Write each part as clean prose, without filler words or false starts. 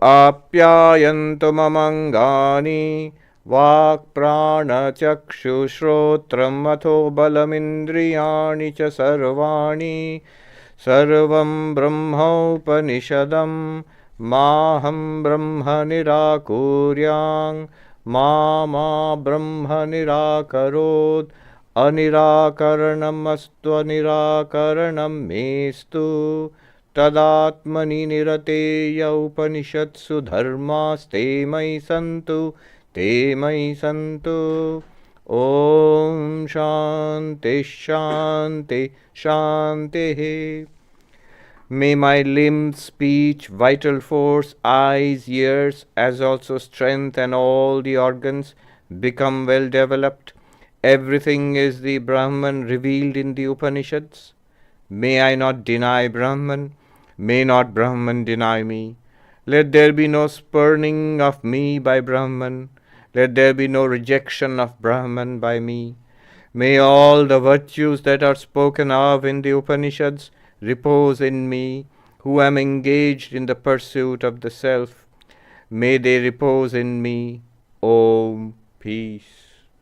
apyayantu mamangani vak prana chakshu shrotram atho balamindriyani cha sarvani sarvam brahma upanishadam maham brahma nirakuryang ma brahma nirakarot anirakaranam astu anirakaranam mestu tadatmani nirateya upanishatsu dharmas te mai santu om shanti shanti shanti. May my limbs, speech, vital force, eyes, ears, as also strength and all the organs become well developed. Everything is the Brahman revealed in the Upanishads. May I not deny Brahman. May not Brahman deny me. Let there be no spurning of me by Brahman. Let there be no rejection of Brahman by me. May all the virtues that are spoken of in the Upanishads repose in me, who am engaged in the pursuit of the self. May they repose in me. Om, peace,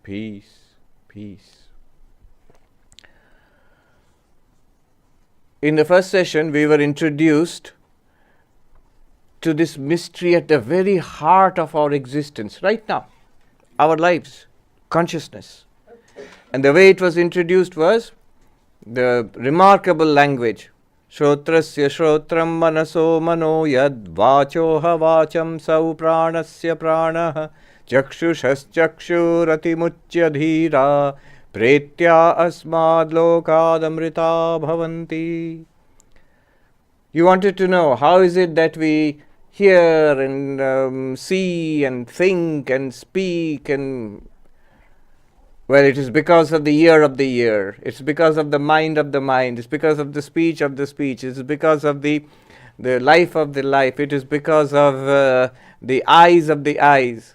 peace, peace. In the first session, we were introduced to this mystery at the very heart of our existence, right now, our lives, consciousnness. And the way it was introduced was the remarkable language. Shrotrasya shrotram manaso mano yad vachoha vacham sau pranasya pranaha chakshushas chakshuratimuchya dhira pretya asmad lokadamrita bhavanti. You wanted to know how is it that we hear and see and think and speak and well, it is because of the ear of the ear. It's because of the mind of the mind. It's because of the speech of the speech. It's because of the life of the life. It is because of the eyes of the eyes.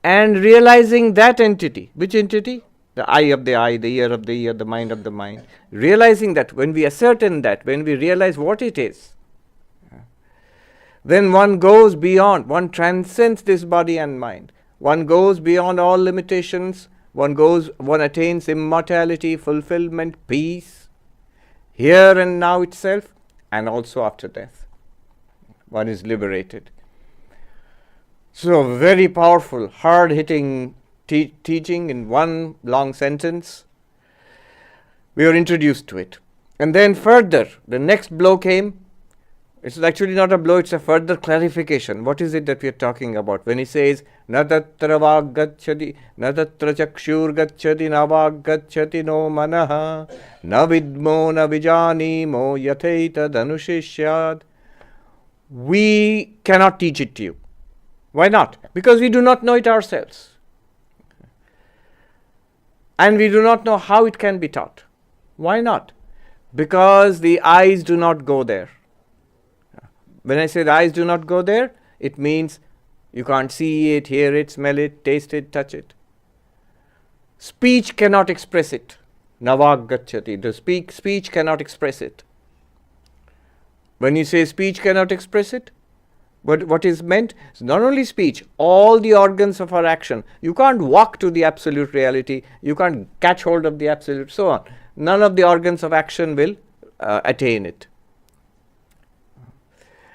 And realizing that entity. Which entity? The eye of the eye, the ear of the ear, the mind of the mind. Realizing that, when we ascertain that, when we realize what it is, then one goes beyond, one transcends this body and mind. One goes beyond all limitations. One attains immortality, fulfillment, peace, here and now itself, and also after death. One is liberated. So, very powerful, hard-hitting teaching in one long sentence. We were introduced to it. And then further, the next blow came. It's actually not a blow, it's a further clarification. What is it that we are talking about? When he says, na tatra vag gacchati, na tatra chakshur gacchati, na vag gacchati no manaha, na vidmo na vijanimo yatheita danushishyad. We cannot teach it to you. Why not? Because we do not know it ourselves. And we do not know how it can be taught. Why not? Because the eyes do not go there. When I say the eyes do not go there, it means you can't see it, hear it, smell it, taste it, touch it. Speech cannot express it. Navag gacchati. The speech cannot express it. When you say speech cannot express it, what is meant? It's not only speech, all the organs of our action. You can't walk to the absolute reality. You can't catch hold of the absolute, so on. None of the organs of action will attain it.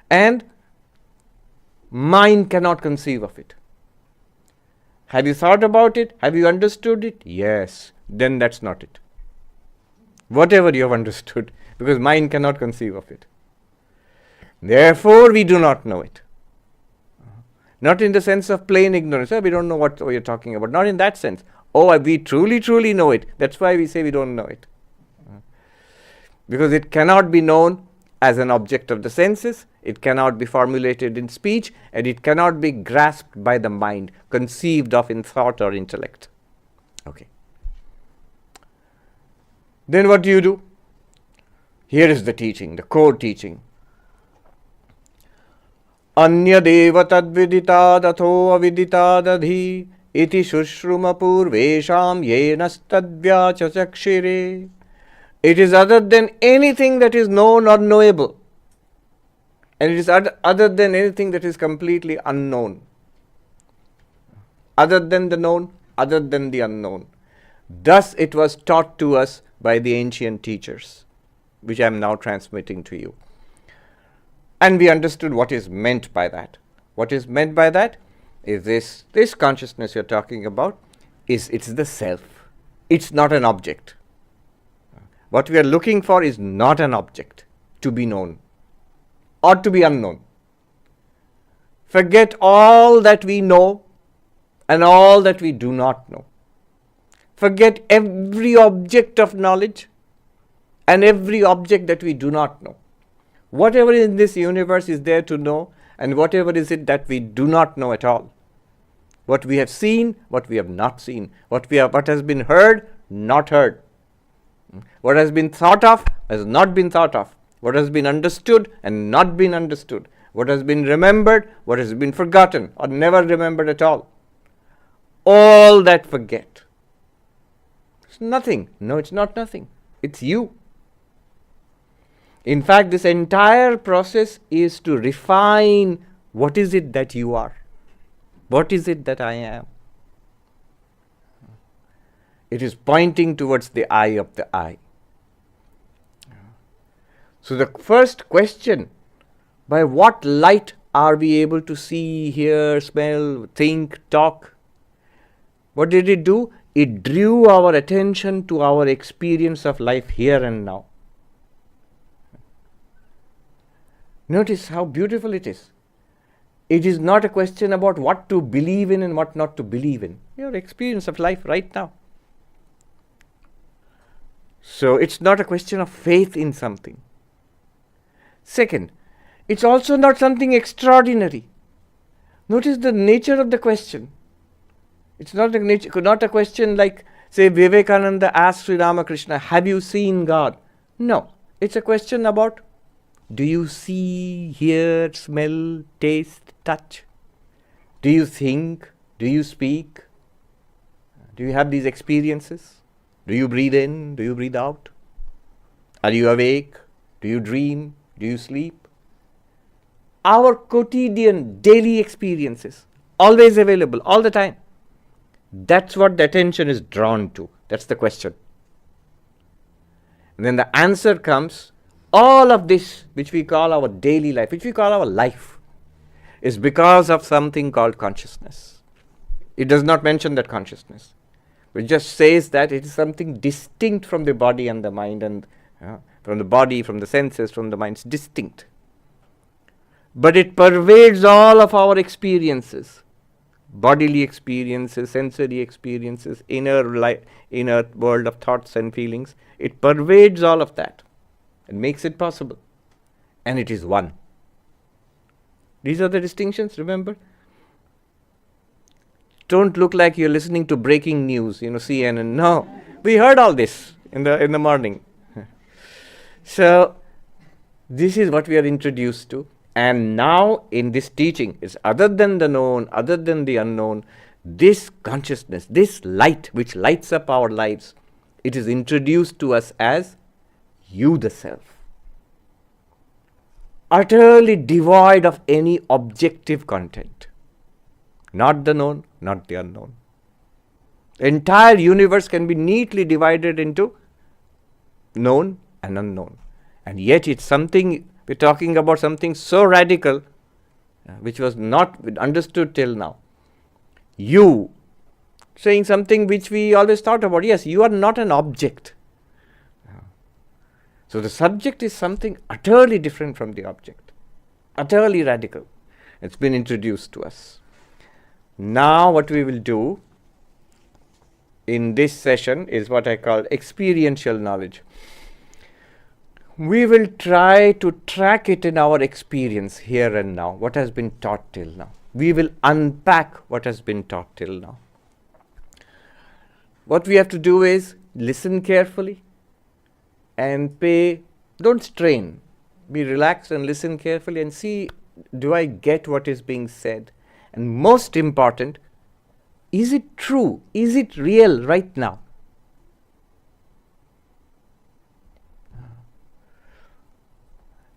And mind cannot conceive of it. Have you thought about it? Have you understood it? Yes. Then that's not it. Whatever you have understood, because mind cannot conceive of it. Therefore, we do not know it. Not in the sense of plain ignorance. We don't know what you're talking about. Not in that sense. We truly, truly know it. That's why we say we don't know it. Because it cannot be known as an object of the senses. It cannot be formulated in speech, and it cannot be grasped by the mind, conceived of in thought or intellect. Okay. Then what do? Here is the teaching, the core teaching. Anya deva tadvidita datho avidita dadhi iti shushruma purvesham yenastadvyacha chakshire. It is other than anything that is known or knowable. And it is other than anything that is completely unknown. Other than the known, other than the unknown. Thus it was taught to us by the ancient teachers, which I am now transmitting to you. And we understood what is meant by that. What is meant by that is this consciousness you're talking about, it's the self. It's not an object. What we are looking for is not an object to be known or to be unknown. Forget all that we know and all that we do not know. Forget every object of knowledge and every object that we do not know. Whatever in this universe is there to know, and whatever is it that we do not know at all. What we have seen, what we have not seen. What has been heard, not heard. What has been thought of, has not been thought of. What has been understood and not been understood. What has been remembered, what has been forgotten or never remembered at all. All that forget. It's nothing. No, it's not nothing. It's you. In fact, this entire process is to refine what is it that you are. What is it that I am? It is pointing towards the eye of the I. So the first question, by what light are we able to see, hear, smell, think, talk? What did it do? It drew our attention to our experience of life here and now. Notice how beautiful it is. It is not a question about what to believe in and what not to believe in. Your experience of life right now. So it's not a question of faith in something. Second, it's also not something extraordinary. Notice the nature of the question. It's not a question like, say, Vivekananda asked Sri Ramakrishna, have you seen God? No. It's a question about, do you see, hear, smell, taste, touch? Do you think? Do you speak? Do you have these experiences? Do you breathe in? Do you breathe out? Are you awake? Do you dream? Do you sleep? Our quotidian, daily experiences, always available, all the time. That's what the attention is drawn to. That's the question. And then the answer comes, all of this, which we call our daily life, which we call our life, is because of something called consciousness. It does not mention that consciousness. It just says that it is something distinct from the body and the mind, and from the body, from the senses, from the mind. It's distinct. But it pervades all of our experiences. Bodily experiences, sensory experiences, inner world of thoughts and feelings. It pervades all of that and makes it possible. And it is one. These are the distinctions, remember? Don't look like you're listening to breaking news, CNN. No, we heard all this in the morning. So, this is what we are introduced to. And now in this teaching is other than the known, other than the unknown, this consciousness, this light which lights up our lives, it is introduced to us as you the self. Utterly devoid of any objective content. Not the known, not the unknown. The entire universe can be neatly divided into known and unknown. And yet it's something, we're talking about something so radical, which was not understood till now. You, saying something which we always thought about. Yes, you are not an object. So the subject is something utterly different from the object. Utterly radical. It's been introduced to us. Now what we will do in this session is what I call experiential knowledge. We will try to track it in our experience here and now, what has been taught till now. We will unpack what has been taught till now. What we have to do is listen carefully and don't strain. Be relaxed and listen carefully and see, do I get what is being said? And most important, is it true? Is it real right now?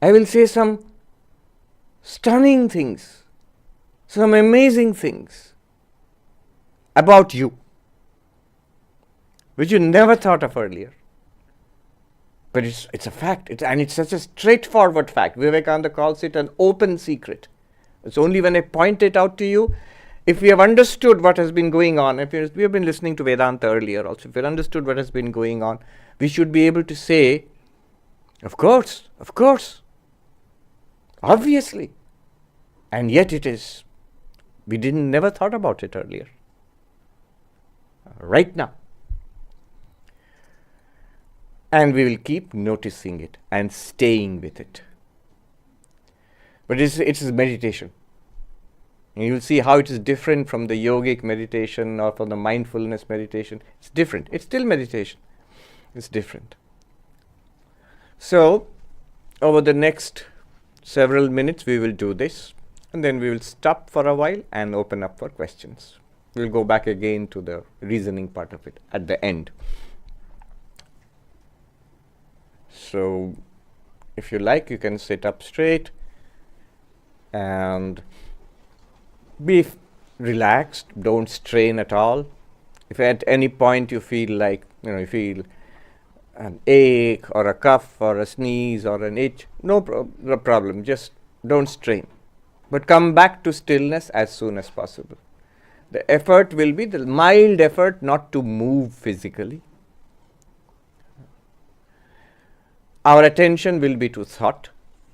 I will say some stunning things, some amazing things about you, which you never thought of earlier. But it's a fact, and it's such a straightforward fact. Vivekananda calls it an open secret. It's only when I point it out to you, if we have understood what has been going on, we have been listening to Vedanta earlier also, if we have understood what has been going on, we should be able to say, of course, obviously. And yet it is. We never thought about it earlier. Right now. And we will keep noticing it and staying with it. But it's meditation. And you will see how it is different from the yogic meditation or from the mindfulness meditation. It's different. It's still meditation. It's different. So, over the next several minutes we will do this. And then we will stop for a while and open up for questions. We'll go back again to the reasoning part of it at the end. So, if you like, you can sit up straight and be relaxed. Don't strain at all. If at any point you feel like, you feel an ache or a cough or a sneeze or an itch, no problem. Just don't strain. But come back to stillness as soon as possible. The effort will be the mild effort not to move physically. Our attention will be to thought,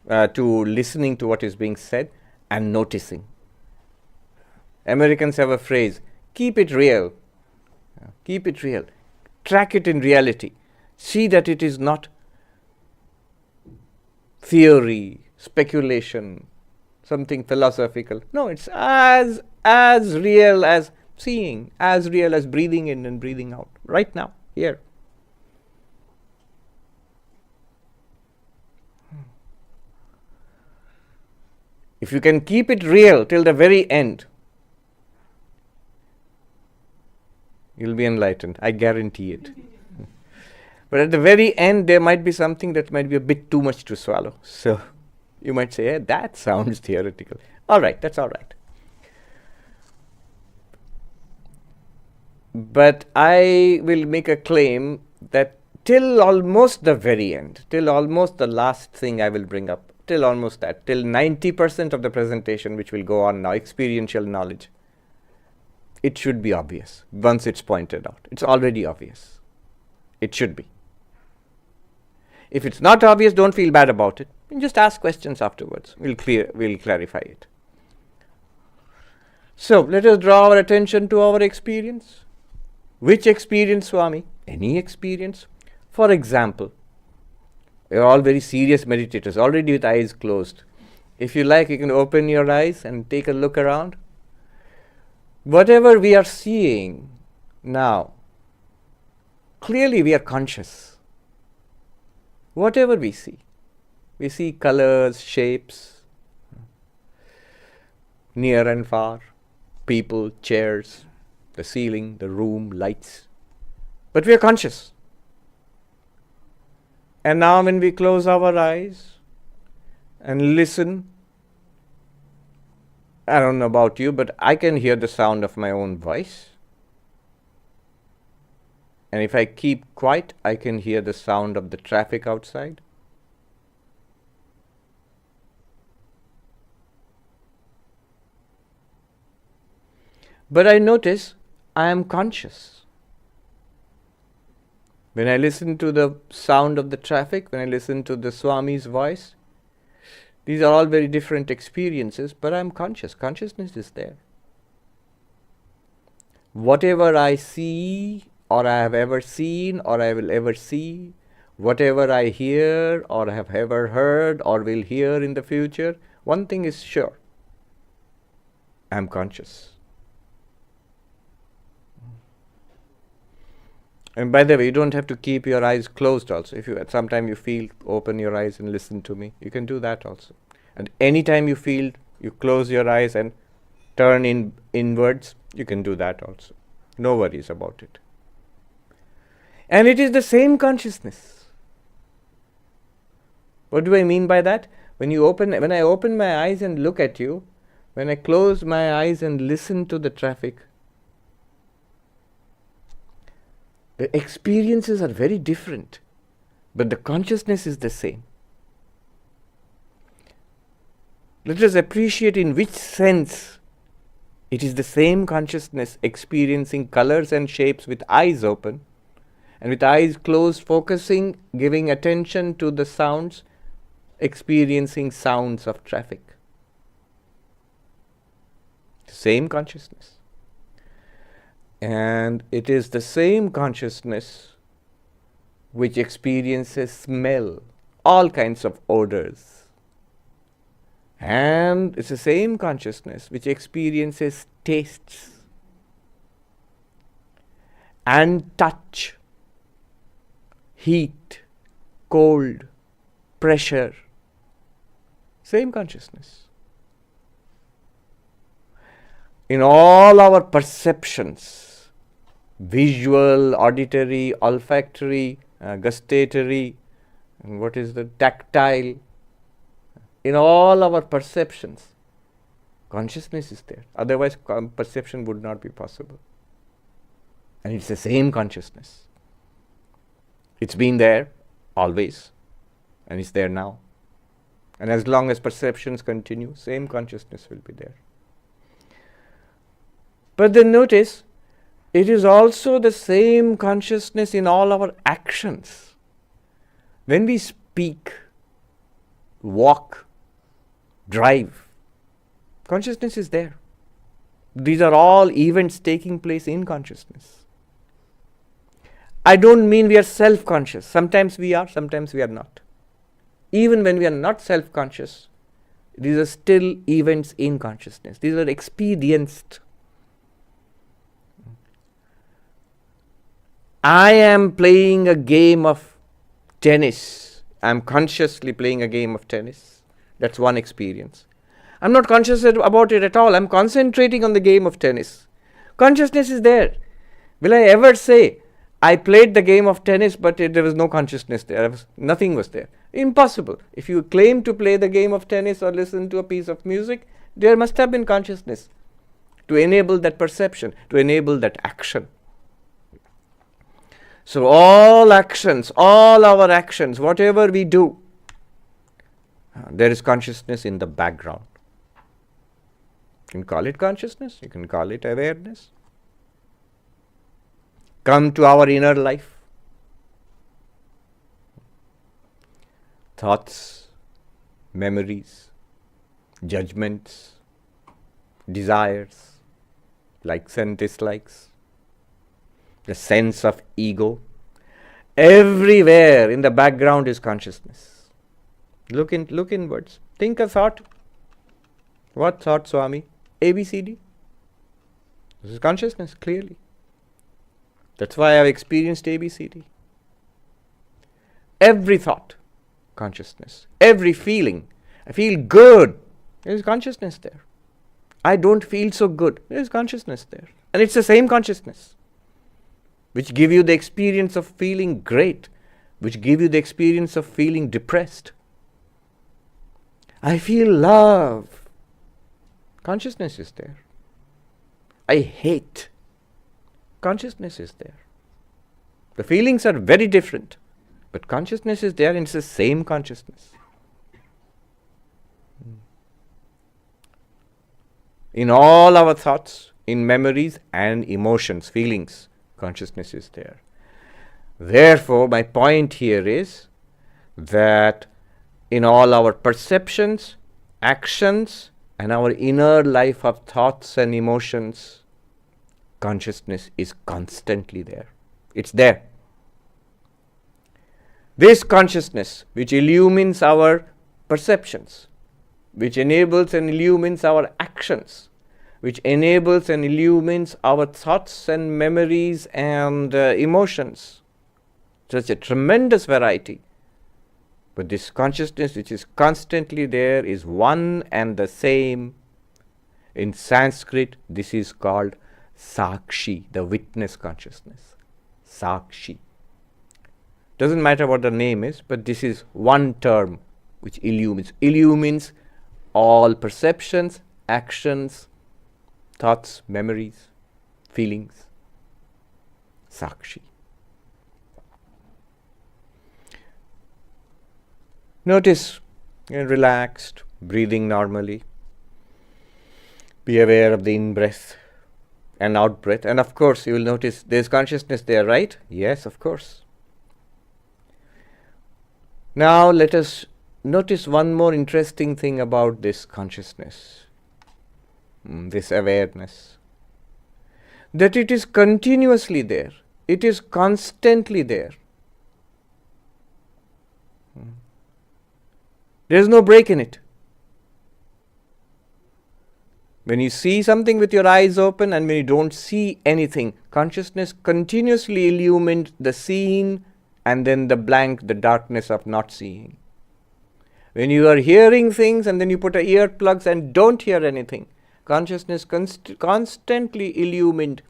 to listening to what is being said and noticing. Americans have a phrase, keep it real. Keep it real. Track it in reality. See that it is not theory, speculation, something philosophical. No, it's as real as seeing, as real as breathing in and breathing out, right now, here. If you can keep it real till the very end, you'll be enlightened. I guarantee it. But at the very end, there might be something that might be a bit too much to swallow. So you might say, hey, that sounds theoretical. All right, that's all right. But I will make a claim that till almost the very end, till almost the last thing I will bring up, till almost that, till 90% of the presentation which will go on now, experiential knowledge, it should be obvious once it's pointed out. It's already obvious. It should be. If it's not obvious, don't feel bad about it. And just ask questions afterwards. We'll clarify it. So, let us draw our attention to our experience. Which experience, Swami? Any experience. For example, we are all very serious meditators, already with eyes closed. If you like, you can open your eyes and take a look around. Whatever we are seeing now, clearly we are conscious. Whatever we see colors, shapes, near and far, people, chairs, the ceiling, the room, lights. But we are conscious. And now when we close our eyes and listen, I don't know about you, but I can hear the sound of my own voice. And if I keep quiet, I can hear the sound of the traffic outside. But I notice I am conscious. When I listen to the sound of the traffic, when I listen to the Swami's voice, these are all very different experiences, but I am conscious. Consciousness is there. Whatever I see, or I have ever seen, or I will ever see, whatever I hear, or have ever heard, or will hear in the future, one thing is sure. I am conscious. And by the way, you don't have to keep your eyes closed also. If you at some time you feel, open your eyes and listen to me. You can do that also. And anytime you feel, you close your eyes and turn inwards, you can do that also. No worries about it. And it is the same consciousness. What do I mean by that? When I open my eyes and look at you, when I close my eyes and listen to the traffic, the experiences are very different, but the consciousness is the same. Let us appreciate in which sense it is the same consciousness experiencing colors and shapes with eyes open, and with eyes closed, focusing, giving attention to the sounds, experiencing sounds of traffic. Same consciousness. And it is the same consciousness which experiences smell, all kinds of odors. And it's the same consciousness which experiences tastes and touch, heat, cold, pressure. Same consciousness. In all our perceptions, visual, auditory, olfactory, gustatory, and what is the tactile, in all our perceptions, consciousness is there. Otherwise, perception would not be possible. And it's the same consciousness. It's been there always, and it's there now. And as long as perceptions continue, same consciousness will be there. But then notice, it is also the same consciousness in all our actions. When we speak, walk, drive, consciousness is there. These are all events taking place in consciousness. I don't mean we are self-conscious. Sometimes we are, sometimes we are not. Even when we are not self-conscious, these are still events in consciousness. These are experienced. I am playing a game of tennis. I am consciously playing a game of tennis. That's one experience. I'm not conscious about it at all. I'm concentrating on the game of tennis. Consciousness is there. Will I ever say, I played the game of tennis, but there was no consciousness there? Nothing was there. Impossible. If you claim to play the game of tennis or listen to a piece of music, there must have been consciousness to enable that perception, to enable that action. So all actions, all our actions, whatever we do, there is consciousness in the background. You can call it consciousness, you can call it awareness. Come to our inner life. Thoughts, memories, judgments, desires, likes and dislikes, the sense of ego. Everywhere in the background is consciousness. Look inwards. Think a thought. What thought, Swami? ABCD. This is consciousness, clearly. That's why I've experienced ABCD. Every thought, consciousness. Every feeling. I feel good. There is consciousness there. I don't feel so good. There is consciousness there. And it's the same consciousness which give you the experience of feeling great, which give you the experience of feeling depressed. I feel love. Consciousness is there. I hate. Consciousness is there. The feelings are very different, but consciousness is there, and it's the same consciousness. In all our thoughts, in memories and emotions, feelings, consciousness is there. Therefore, my point here is that in all our perceptions, actions, and our inner life of thoughts and emotions, consciousness is constantly there. It's there. This consciousness, which illumines our perceptions, which enables and illumines our actions, which enables and illumines our thoughts and memories and emotions, such a tremendous variety. But this consciousness which is constantly there is one and the same. In Sanskrit, this is called Sakshi, the witness consciousness. Sakshi. Doesn't matter what the name is, but this is one term which illumines all perceptions, actions, thoughts, memories, feelings. Sakshi. Notice you're relaxed, breathing normally. Be aware of the in-breath and out-breath. And of course, you will notice there's consciousness there, right? Yes, of course. Now let us notice one more interesting thing about this consciousness, this awareness. That it is continuously there. It is constantly there. There is no break in it. When you see something with your eyes open and when you don't see anything, consciousness continuously illumined the seeing and then the blank, the darkness of not seeing. When you are hearing things and then you put earplugs and don't hear anything, consciousness constantly illumined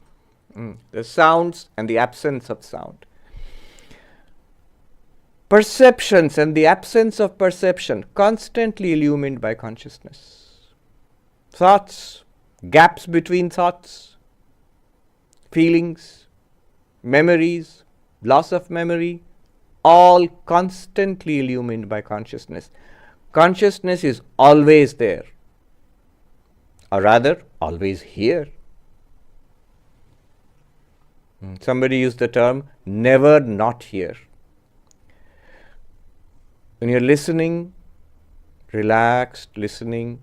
the sounds and the absence of sound. Perceptions and the absence of perception, constantly illumined by consciousness. Thoughts, gaps between thoughts, feelings, memories, loss of memory, all constantly illumined by consciousness. Consciousness is always there, or rather, always here. Somebody used the term, never not here. When you're listening, relaxed, listening,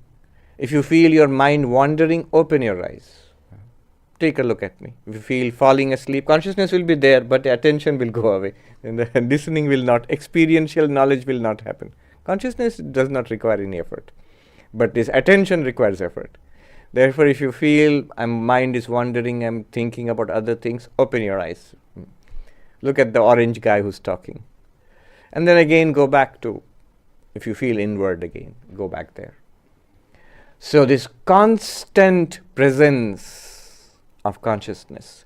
if you feel your mind wandering, open your eyes. Take a look at me. If you feel falling asleep, consciousness will be there, but the attention will go away. And the listening will not, experiential knowledge will not happen. Consciousness does not require any effort. But this attention requires effort. Therefore, if you feel my mind is wandering, I'm thinking about other things, open your eyes. Look at the orange guy who's talking. And then again go back to, if you feel inward again, go back there. So this constant presence of consciousness,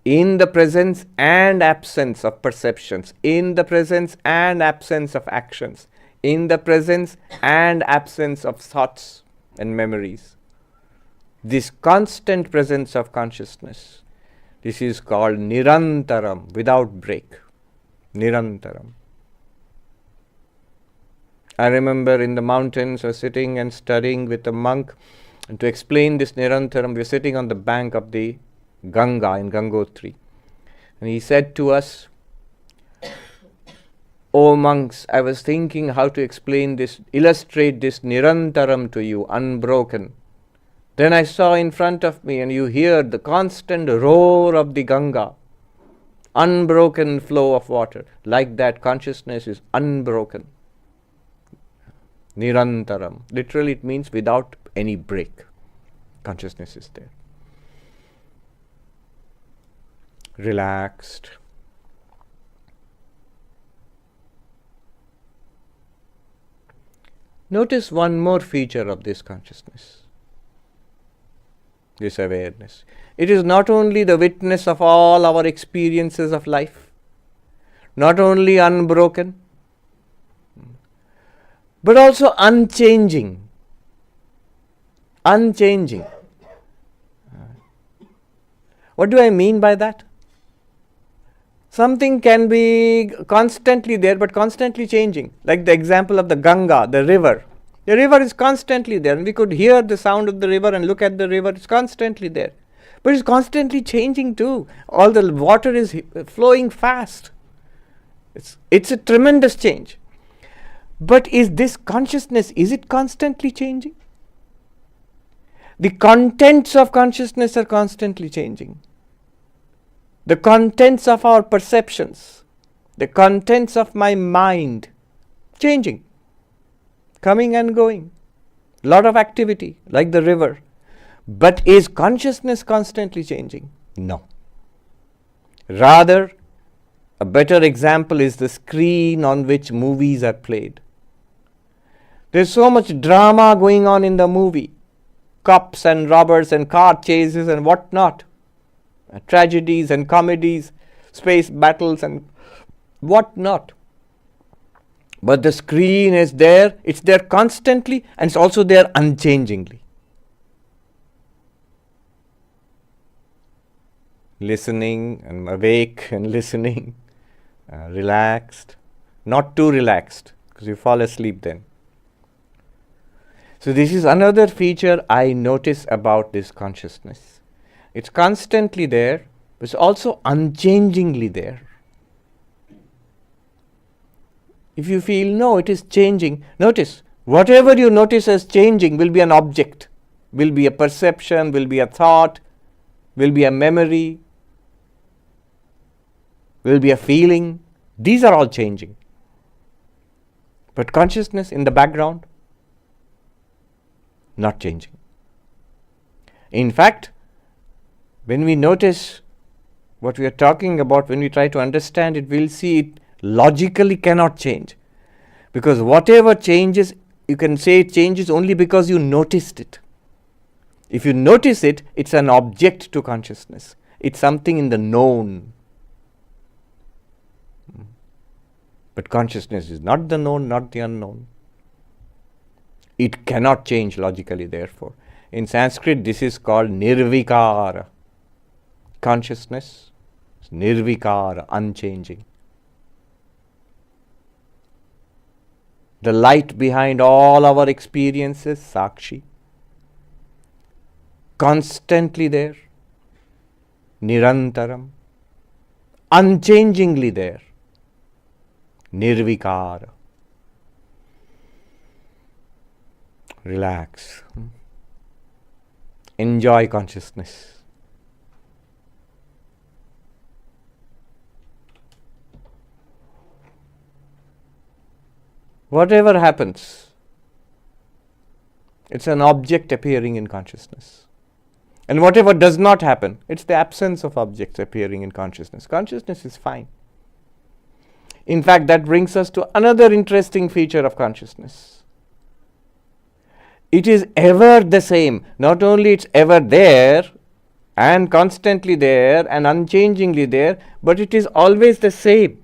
in the presence and absence of perceptions, in the presence and absence of actions, in the presence and absence of thoughts and memories. This constant presence of consciousness, this is called nirantaram, without break. Nirantaram. I remember in the mountains, I was sitting and studying with a monk, and to explain this Nirantaram, we were sitting on the bank of the Ganga in Gangotri. And he said to us, "O monks, I was thinking how to explain this, illustrate this Nirantaram to you, unbroken. Then I saw in front of me, and you hear the constant roar of the Ganga, unbroken flow of water. Like that, consciousness is unbroken. Nirantaram. Literally it means without any break. Consciousness is there. Relaxed. Notice one more feature of this consciousness, this awareness. It is not only the witness of all our experiences of life, not only unbroken, but also unchanging. Unchanging. What do I mean by that? Something can be constantly there but constantly changing. Like the example of the Ganga, the river. The river is constantly there, and we could hear the sound of the river and look at the river. It's constantly there. But it's constantly changing too. All the water is flowing fast. It's a tremendous change. But is this consciousness, is it constantly changing? The contents of consciousness are constantly changing. The contents of our perceptions, the contents of my mind, changing, coming and going. Lot of activity, like the river. But is consciousness constantly changing? No. Rather, a better example is the screen on which movies are played. There's so much drama going on in the movie. Cops and robbers and car chases and whatnot. Tragedies and comedies, space battles and whatnot. But the screen is there, it's there constantly, and it's also there unchangingly. Listening and awake and listening, relaxed, not too relaxed because you fall asleep then. So this is another feature I notice about this consciousness. It's constantly there, but it's also unchangingly there. If you feel, no, it is changing, notice, whatever you notice as changing will be an object, will be a perception, will be a thought, will be a memory, will be a feeling. These are all changing. But consciousness in the background, not changing. In fact, when we notice what we are talking about, when we try to understand it, we'll see it logically cannot change. Because whatever changes, you can say it changes only because you noticed it. If you notice it, it's an object to consciousness. It's something in the known. But consciousness is not the known, not the unknown. It cannot change logically, therefore. In Sanskrit, this is called nirvikara. Consciousness is nirvikara, unchanging. The light behind all our experiences, Sakshi, constantly there, nirantaram, unchangingly there, nirvikara. Relax. Enjoy consciousness. Whatever happens, it's an object appearing in consciousness. And whatever does not happen, it's the absence of objects appearing in consciousness. Consciousness is fine. In fact, that brings us to another interesting feature of consciousness. It is ever the same. Not only it's ever there and constantly there and unchangingly there, but it is always the same.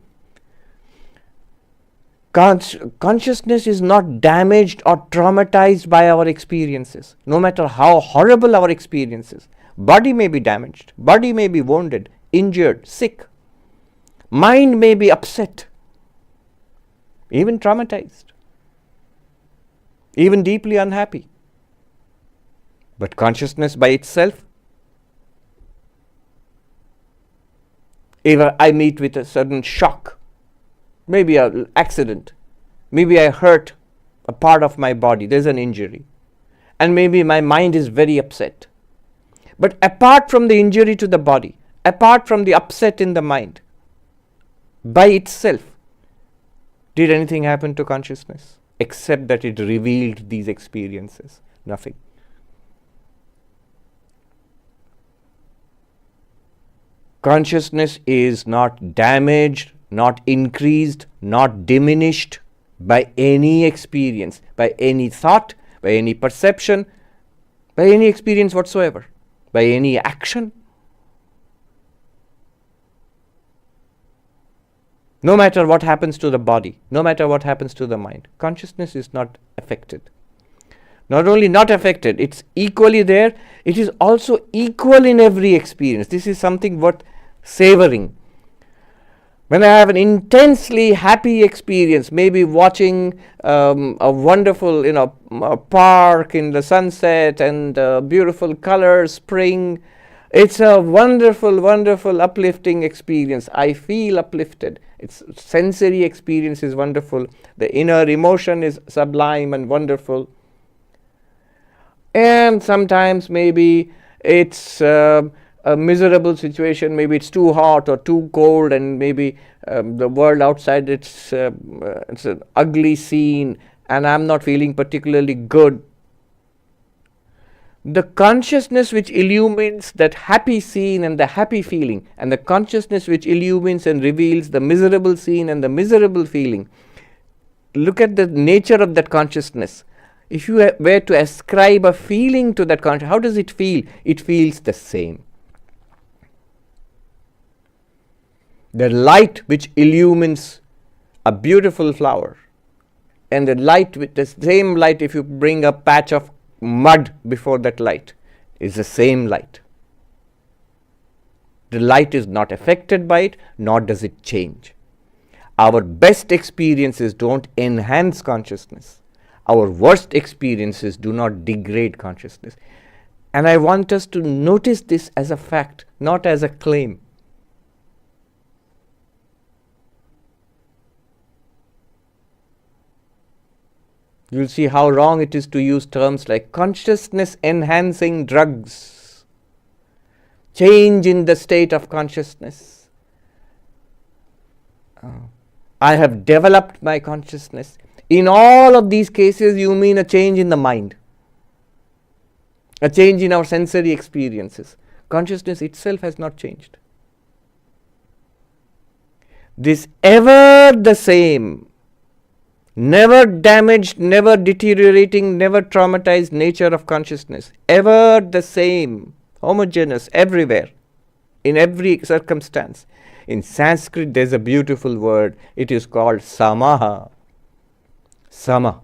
Consciousness is not damaged or traumatized by our experiences, no matter how horrible our experiences. Body may be damaged, body may be wounded, injured, sick. Mind may be upset, even traumatized, even deeply unhappy. But consciousness by itself, if I meet with a sudden shock, maybe an accident, maybe I hurt a part of my body, there's an injury, and maybe my mind is very upset. But apart from the injury to the body, apart from the upset in the mind, by itself, did anything happen to consciousness? Except that it revealed these experiences. Nothing. Consciousness is not damaged, not increased, not diminished by any experience, by any thought, by any perception, by any experience whatsoever, by any action. No matter what happens to the body, no matter what happens to the mind, consciousness is not affected. Not only not affected, it's equally there, it is also equal in every experience. This is something worth savoring. When I have an intensely happy experience, maybe watching a wonderful, a park in the sunset and beautiful colors, spring, it's a wonderful, wonderful, uplifting experience. I feel uplifted. Its sensory experience is wonderful. The inner emotion is sublime and wonderful. And sometimes maybe it's a miserable situation. Maybe it's too hot or too cold, and maybe the world outside it's an ugly scene, and I'm not feeling particularly good. The consciousness which illumines that happy scene and the happy feeling, and the consciousness which illumines and reveals the miserable scene and the miserable feeling, look at the nature of that consciousness. If you were to ascribe a feeling to that consciousness, how does it feel? It feels the same. The light which illumines a beautiful flower And the light, with the same light, if you bring a patch of mud before that light, is the same light. The light is not affected by it, nor does it change. Our best experiences don't enhance consciousness. Our worst experiences do not degrade consciousness. And I want us to notice this as a fact, not as a claim. You'll see how wrong it is to use terms like consciousness enhancing drugs, change in the state of consciousness. I have developed my consciousness. In all of these cases, you mean a change in the mind, a change in our sensory experiences. Consciousness itself has not changed. This ever the same, never damaged, never deteriorating, never traumatized nature of consciousness, ever the same, homogeneous everywhere, in every circumstance. In Sanskrit, there's a beautiful word. It is called samaha. Sama.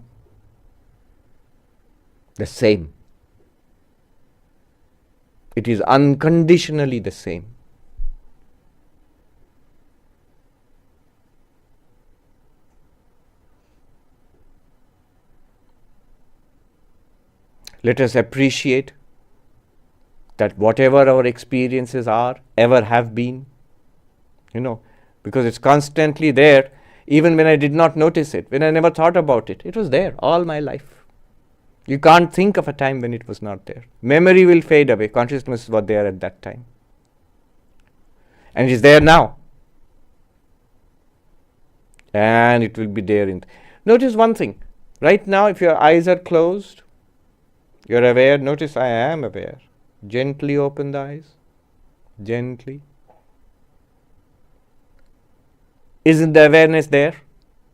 The same. It is unconditionally the same. Let us appreciate that whatever our experiences are, ever have been, because it's constantly there, even when I did not notice it, when I never thought about it, it was there all my life. You can't think of a time when it was not there. Memory will fade away. Consciousness was there at that time. And it is there now. And it will be there. Notice one thing. Right now, if your eyes are closed, you're aware. Notice I am aware. Gently open the eyes. Gently. Isn't the awareness there?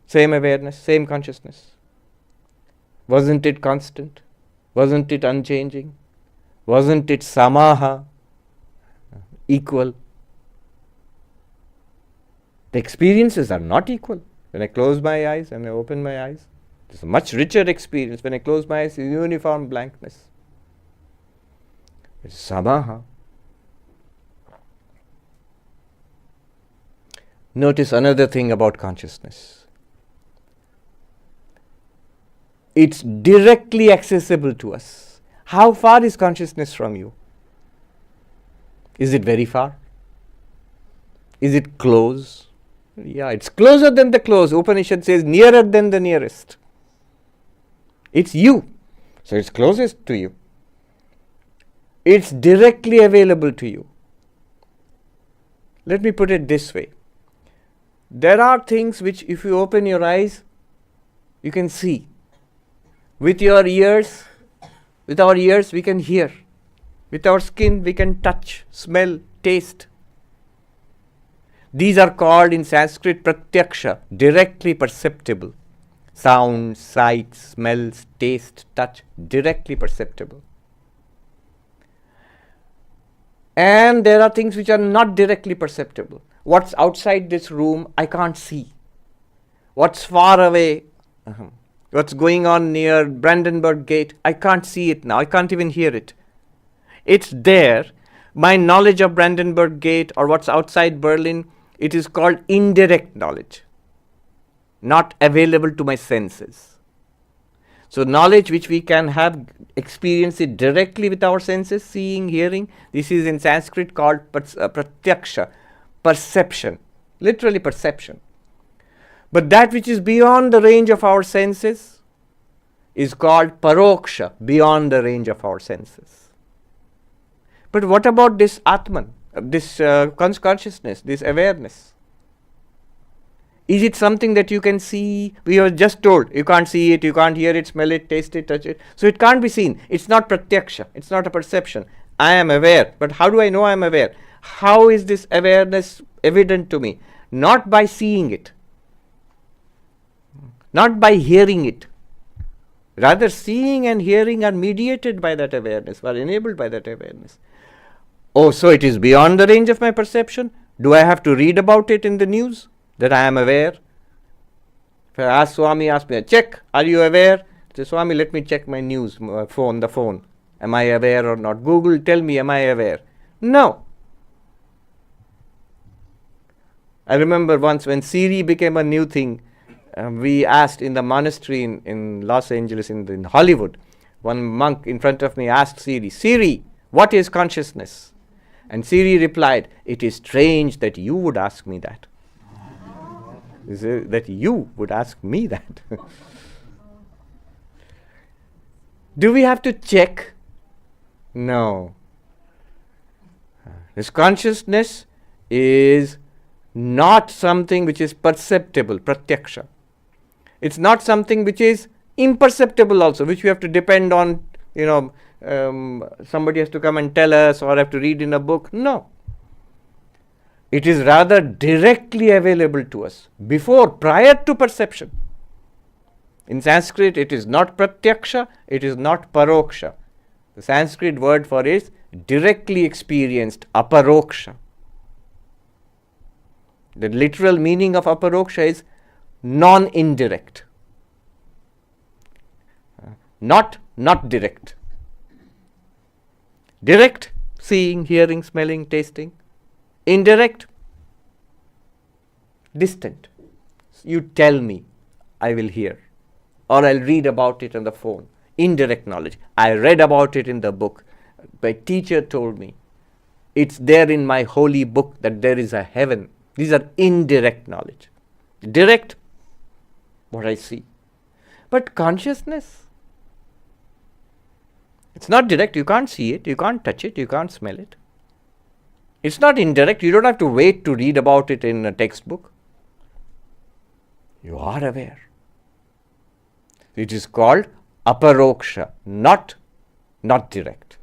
Same awareness, same consciousness. Wasn't it constant? Wasn't it unchanging? Wasn't it samaha? Equal? The experiences are not equal. When I close my eyes and I open my eyes, it's a much richer experience. When I close my eyes, it's uniform blankness. It's samaha. Notice another thing about consciousness. It's directly accessible to us. How far is consciousness from you? Is it very far? Is it close? Yeah, it's closer than the close. Upanishad says nearer than the nearest. It's you. So it's closest to you. It's directly available to you. Let me put it this way. There are things which if you open your eyes, you can see. With your ears, with our ears we can hear. With our skin we can touch, smell, taste. These are called in Sanskrit pratyaksha, directly perceptible. Sound, sight, smells, taste, touch, directly perceptible. And there are things which are not directly perceptible. What's outside this room, I can't see. What's far away, what's going on near Brandenburg Gate, I can't see it now. I can't even hear it. It's there. My knowledge of Brandenburg Gate or what's outside Berlin, it is called indirect knowledge, not available to my senses. So knowledge which we can have, experience it directly with our senses, seeing, hearing, this is in Sanskrit called pratyaksha, perception, literally perception. But that which is beyond the range of our senses is called paroksha, beyond the range of our senses. But what about this Atman, this consciousness, this awareness? Is it something that you can see? We were just told you can't see it, you can't hear it, smell it, taste it, touch it. So it can't be seen. It's not pratyaksha. It's not a perception. I am aware. But how do I know I am aware? How is this awareness evident to me? Not by seeing it. Not by hearing it. Rather, seeing and hearing are mediated by that awareness, are enabled by that awareness. Oh, so it is beyond the range of my perception? Do I have to read about it in the news that I am aware? If I ask Swami, ask me, check, are you aware? I say, Swami, let me check my news, the phone. Am I aware or not? Google, tell me, am I aware? No. I remember once when Siri became a new thing, we asked in the monastery in Los Angeles, in Hollywood, one monk in front of me asked Siri, what is consciousness? And Siri replied, it is strange that you would ask me that. That you would ask me that. Do we have to check? No. This consciousness is not something which is perceptible, pratyaksha. It's not something which is imperceptible also, which we have to depend on, somebody has to come and tell us or have to read in a book. No. It is rather directly available to us, prior to perception. In Sanskrit, it is not pratyaksha, it is not paroksha. The Sanskrit word for it is directly experienced, aparoksha. The literal meaning of aparoksha is non-indirect. Not direct. Direct, seeing, hearing, smelling, tasting. Indirect, distant. You tell me, I will hear. Or I'll read about it on the phone. Indirect knowledge. I read about it in the book. My teacher told me. It's there in my holy book that there is a heaven. These are indirect knowledge. Direct, what I see. But consciousness, it's not direct. You can't see it, you can't touch it, you can't smell it. It's not indirect. You don't have to wait to read about it in a textbook. You are aware. It is called aparoksha, not direct.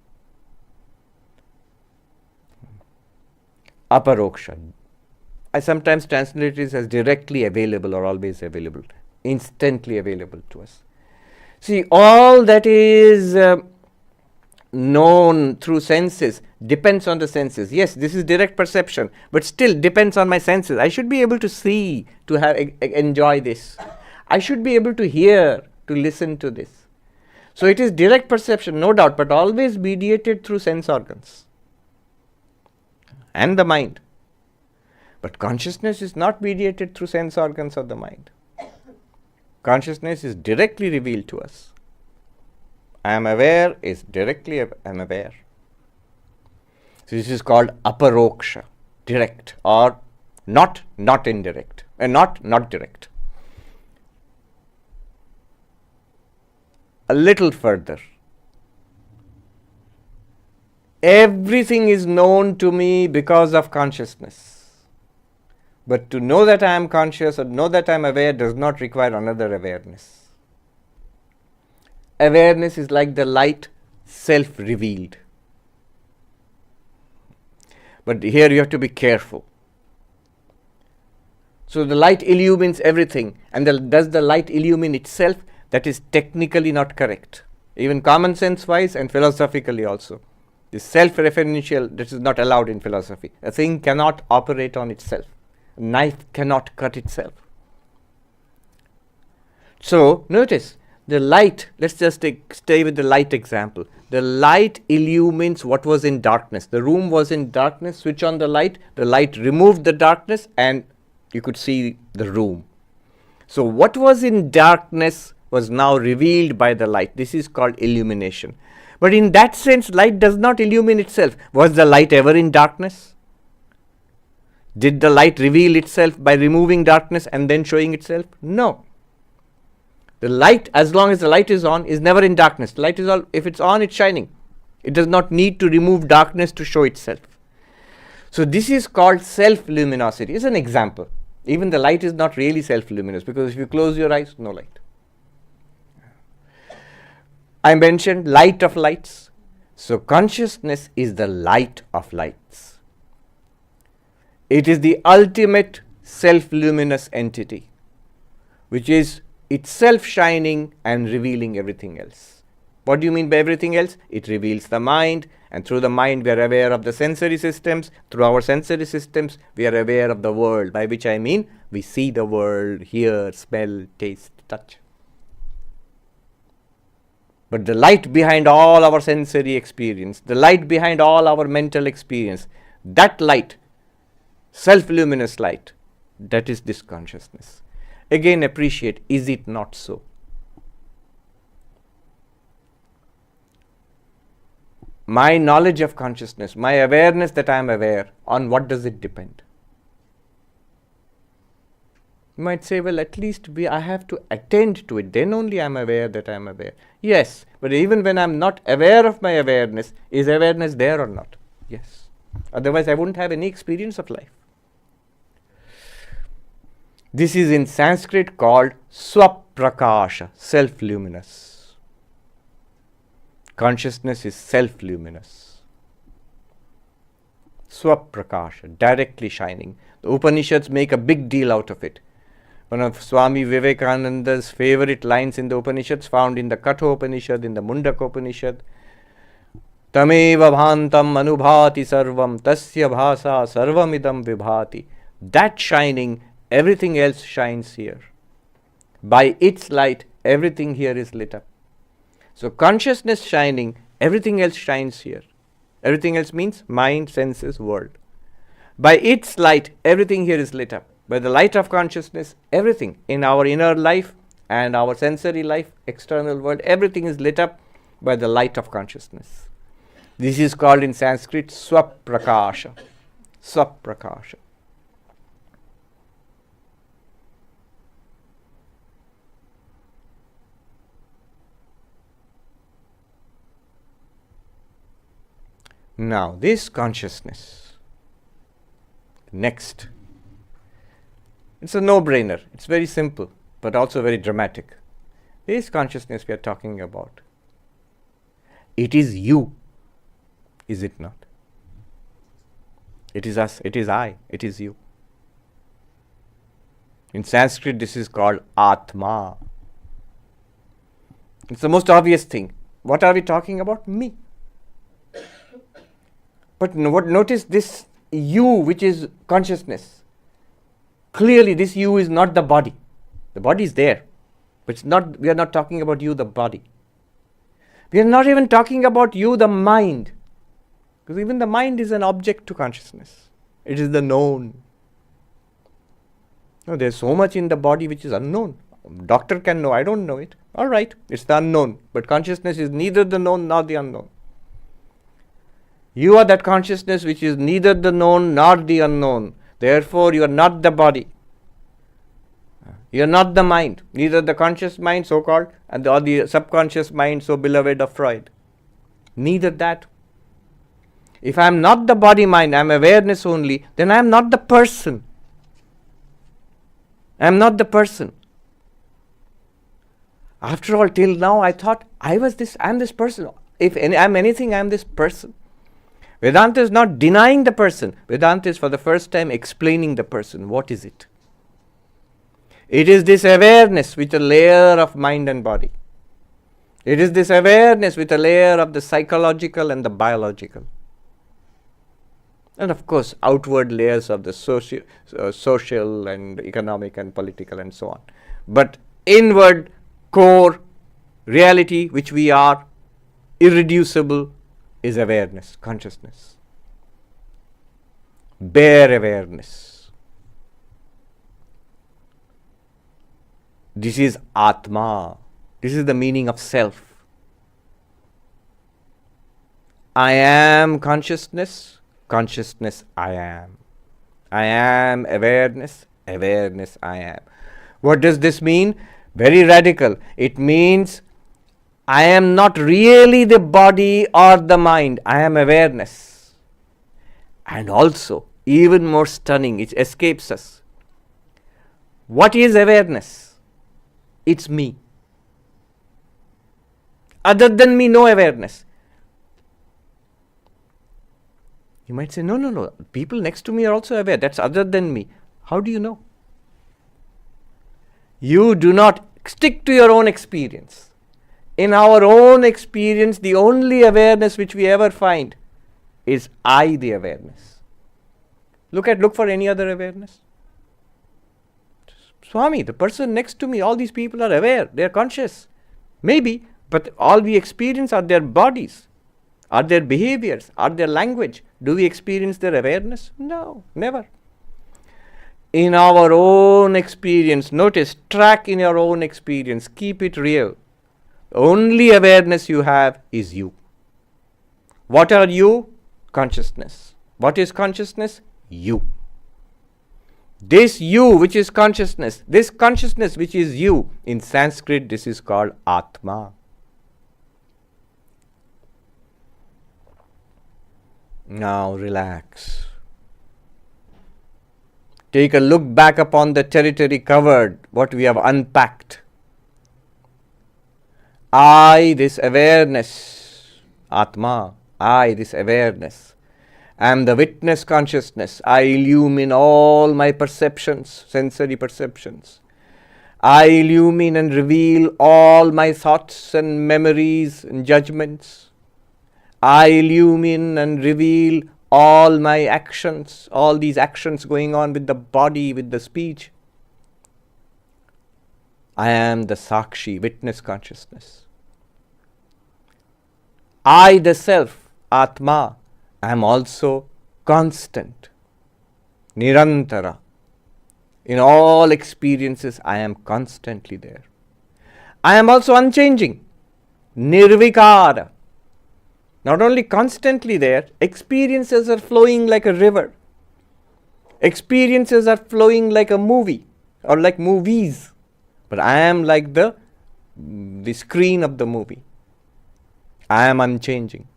Aparoksha. I sometimes translate it as directly available or always available, instantly available to us. See, all that is known through senses depends on the senses. Yes, this is direct perception, but still depends on my senses. I should be able to see, to enjoy this. I should be able to hear, to listen to this. So it is direct perception, no doubt, but always mediated through sense organs and the mind. But consciousness is not mediated through sense organs or the mind. Consciousness is directly revealed to us. I am aware is directly I am aware. So this is called aparoksha, direct, or not indirect, and not direct. A little further. Everything is known to me because of consciousness. But to know that I am conscious or know that I am aware does not require another awareness. Awareness is like the light self-revealed. But here you have to be careful. So the light illumines everything, and does the light illumine itself? That is technically not correct, even common sense wise and philosophically also. The self-referential, that is not allowed in philosophy. A thing cannot operate on itself. A knife cannot cut itself. So notice, the light, let's just stay with the light example. The light illumines what was in darkness. The room was in darkness, switch on the light removed the darkness and you could see the room. So what was in darkness was now revealed by the light. This is called illumination. But in that sense, light does not illumine itself. Was the light ever in darkness? Did the light reveal itself by removing darkness and then showing itself? No. The light, as long as the light is on, is never in darkness. The light is all, if it's on, it's shining. It does not need to remove darkness to show itself. So this is called self-luminosity. It's an example. Even the light is not really self-luminous, because if you close your eyes, no light. I mentioned light of lights. So consciousness is the light of lights. It is the ultimate self-luminous entity, which is itself shining and revealing everything else. What do you mean by everything else? It reveals the mind And through the mind, we are aware of the sensory systems. Through our sensory systems, we are aware of the world, by which I mean we see the world, hear, smell, taste, touch. But the light behind all our sensory experience, the light behind all our mental experience, that light, self-luminous light, that is this consciousness. Again, appreciate, is it not so? My knowledge of consciousness, my awareness that I am aware, on what does it depend? You might say, well, at least I have to attend to it, then only I am aware that I am aware. Yes, but even when I am not aware of my awareness, is awareness there or not? Yes. Otherwise, I wouldn't have any experience of life. This is in Sanskrit called Swaprakasha, self-luminous. Consciousness is self-luminous. Swaprakasha, directly shining. The Upanishads make a big deal out of it. One of Swami Vivekananda's favorite lines in the Upanishads, found in the Katha Upanishad, in the Mundaka Upanishad, Tameva bhantam anubhati sarvam tasya bhasa sarvamidam vibhati. That shining, everything else shines here. By its light, everything here is lit up. So consciousness shining, everything else shines here. Everything else means mind, senses, world. By its light, everything here is lit up. By the light of consciousness, everything in our inner life and our sensory life, external world, everything is lit up by the light of consciousness. This is called in Sanskrit Swaprakasha. Swaprakasha. Now, this consciousness, next, it's a no-brainer. It's very simple, but also very dramatic. This consciousness we are talking about, it is you, is it not? It is us, it is I, it is you. In Sanskrit, this is called Atma. It's the most obvious thing. What are we talking about? Me. But notice this you, which is consciousness. Clearly, this you is not the body. The body is there, but it's not. We are not talking about you, the body. We are not even talking about you, the mind, because even the mind is an object to consciousness. It is the known. No, there's so much in the body which is unknown. Doctor can know. I don't know it. All right, it's the unknown. But consciousness is neither the known nor the unknown. You are that consciousness which is neither the known nor the unknown. Therefore, you are not the body. You are not the mind, neither the conscious mind, so-called, or the subconscious mind, so beloved of Freud. Neither that. If I am not the body-mind, I am awareness only, then I am not the person. I am not the person. After all, till now, I thought I am this person. If I am anything, I am this person. Vedanta is not denying the person. Vedanta is for the first time explaining the person. What is it? It is this awareness with a layer of mind and body. It is this awareness with a layer of the psychological and the biological. And of course, outward layers of the social and economic and political and so on. But inward, core, reality, which we are, irreducible, is awareness, consciousness. Bare awareness. This is Atma. This is the meaning of self. I am consciousness, consciousness I am. I am awareness, awareness I am. What does this mean? Very radical. It means I am not really the body or the mind. I am awareness. And also, even more stunning, it escapes us. What is awareness? It's me. Other than me, no awareness. You might say, no. People next to me are also aware. That's other than me. How do you know? You do not stick to your own experience. In our own experience, the only awareness which we ever find is I the awareness. Look for any other awareness. Swami, the person next to me, all these people are aware, they are conscious. Maybe, but all we experience are their bodies, are their behaviors, are their language. Do we experience their awareness? No, never. In our own experience, notice, track in your own experience, keep it real. The only awareness you have is you. What are you? Consciousness. What is consciousness? You. This you which is consciousness, this consciousness which is you, in Sanskrit this is called Atma. Now relax. Take a look back upon the territory covered, what we have unpacked. I, this awareness, Atma, I, this awareness, am the witness consciousness. I illumine all my perceptions, sensory perceptions. I illumine and reveal all my thoughts and memories and judgments. I illumine and reveal all my actions, all these actions going on with the body, with the speech. I am the Sakshi, witness consciousness. I, the self, Atma, I am also constant, Nirantara. In all experiences, I am constantly there. I am also unchanging, Nirvikara. Not only constantly there, experiences are flowing like a river. Experiences are flowing like a movie or like movies. But I am like the screen of the movie. I am unchanging.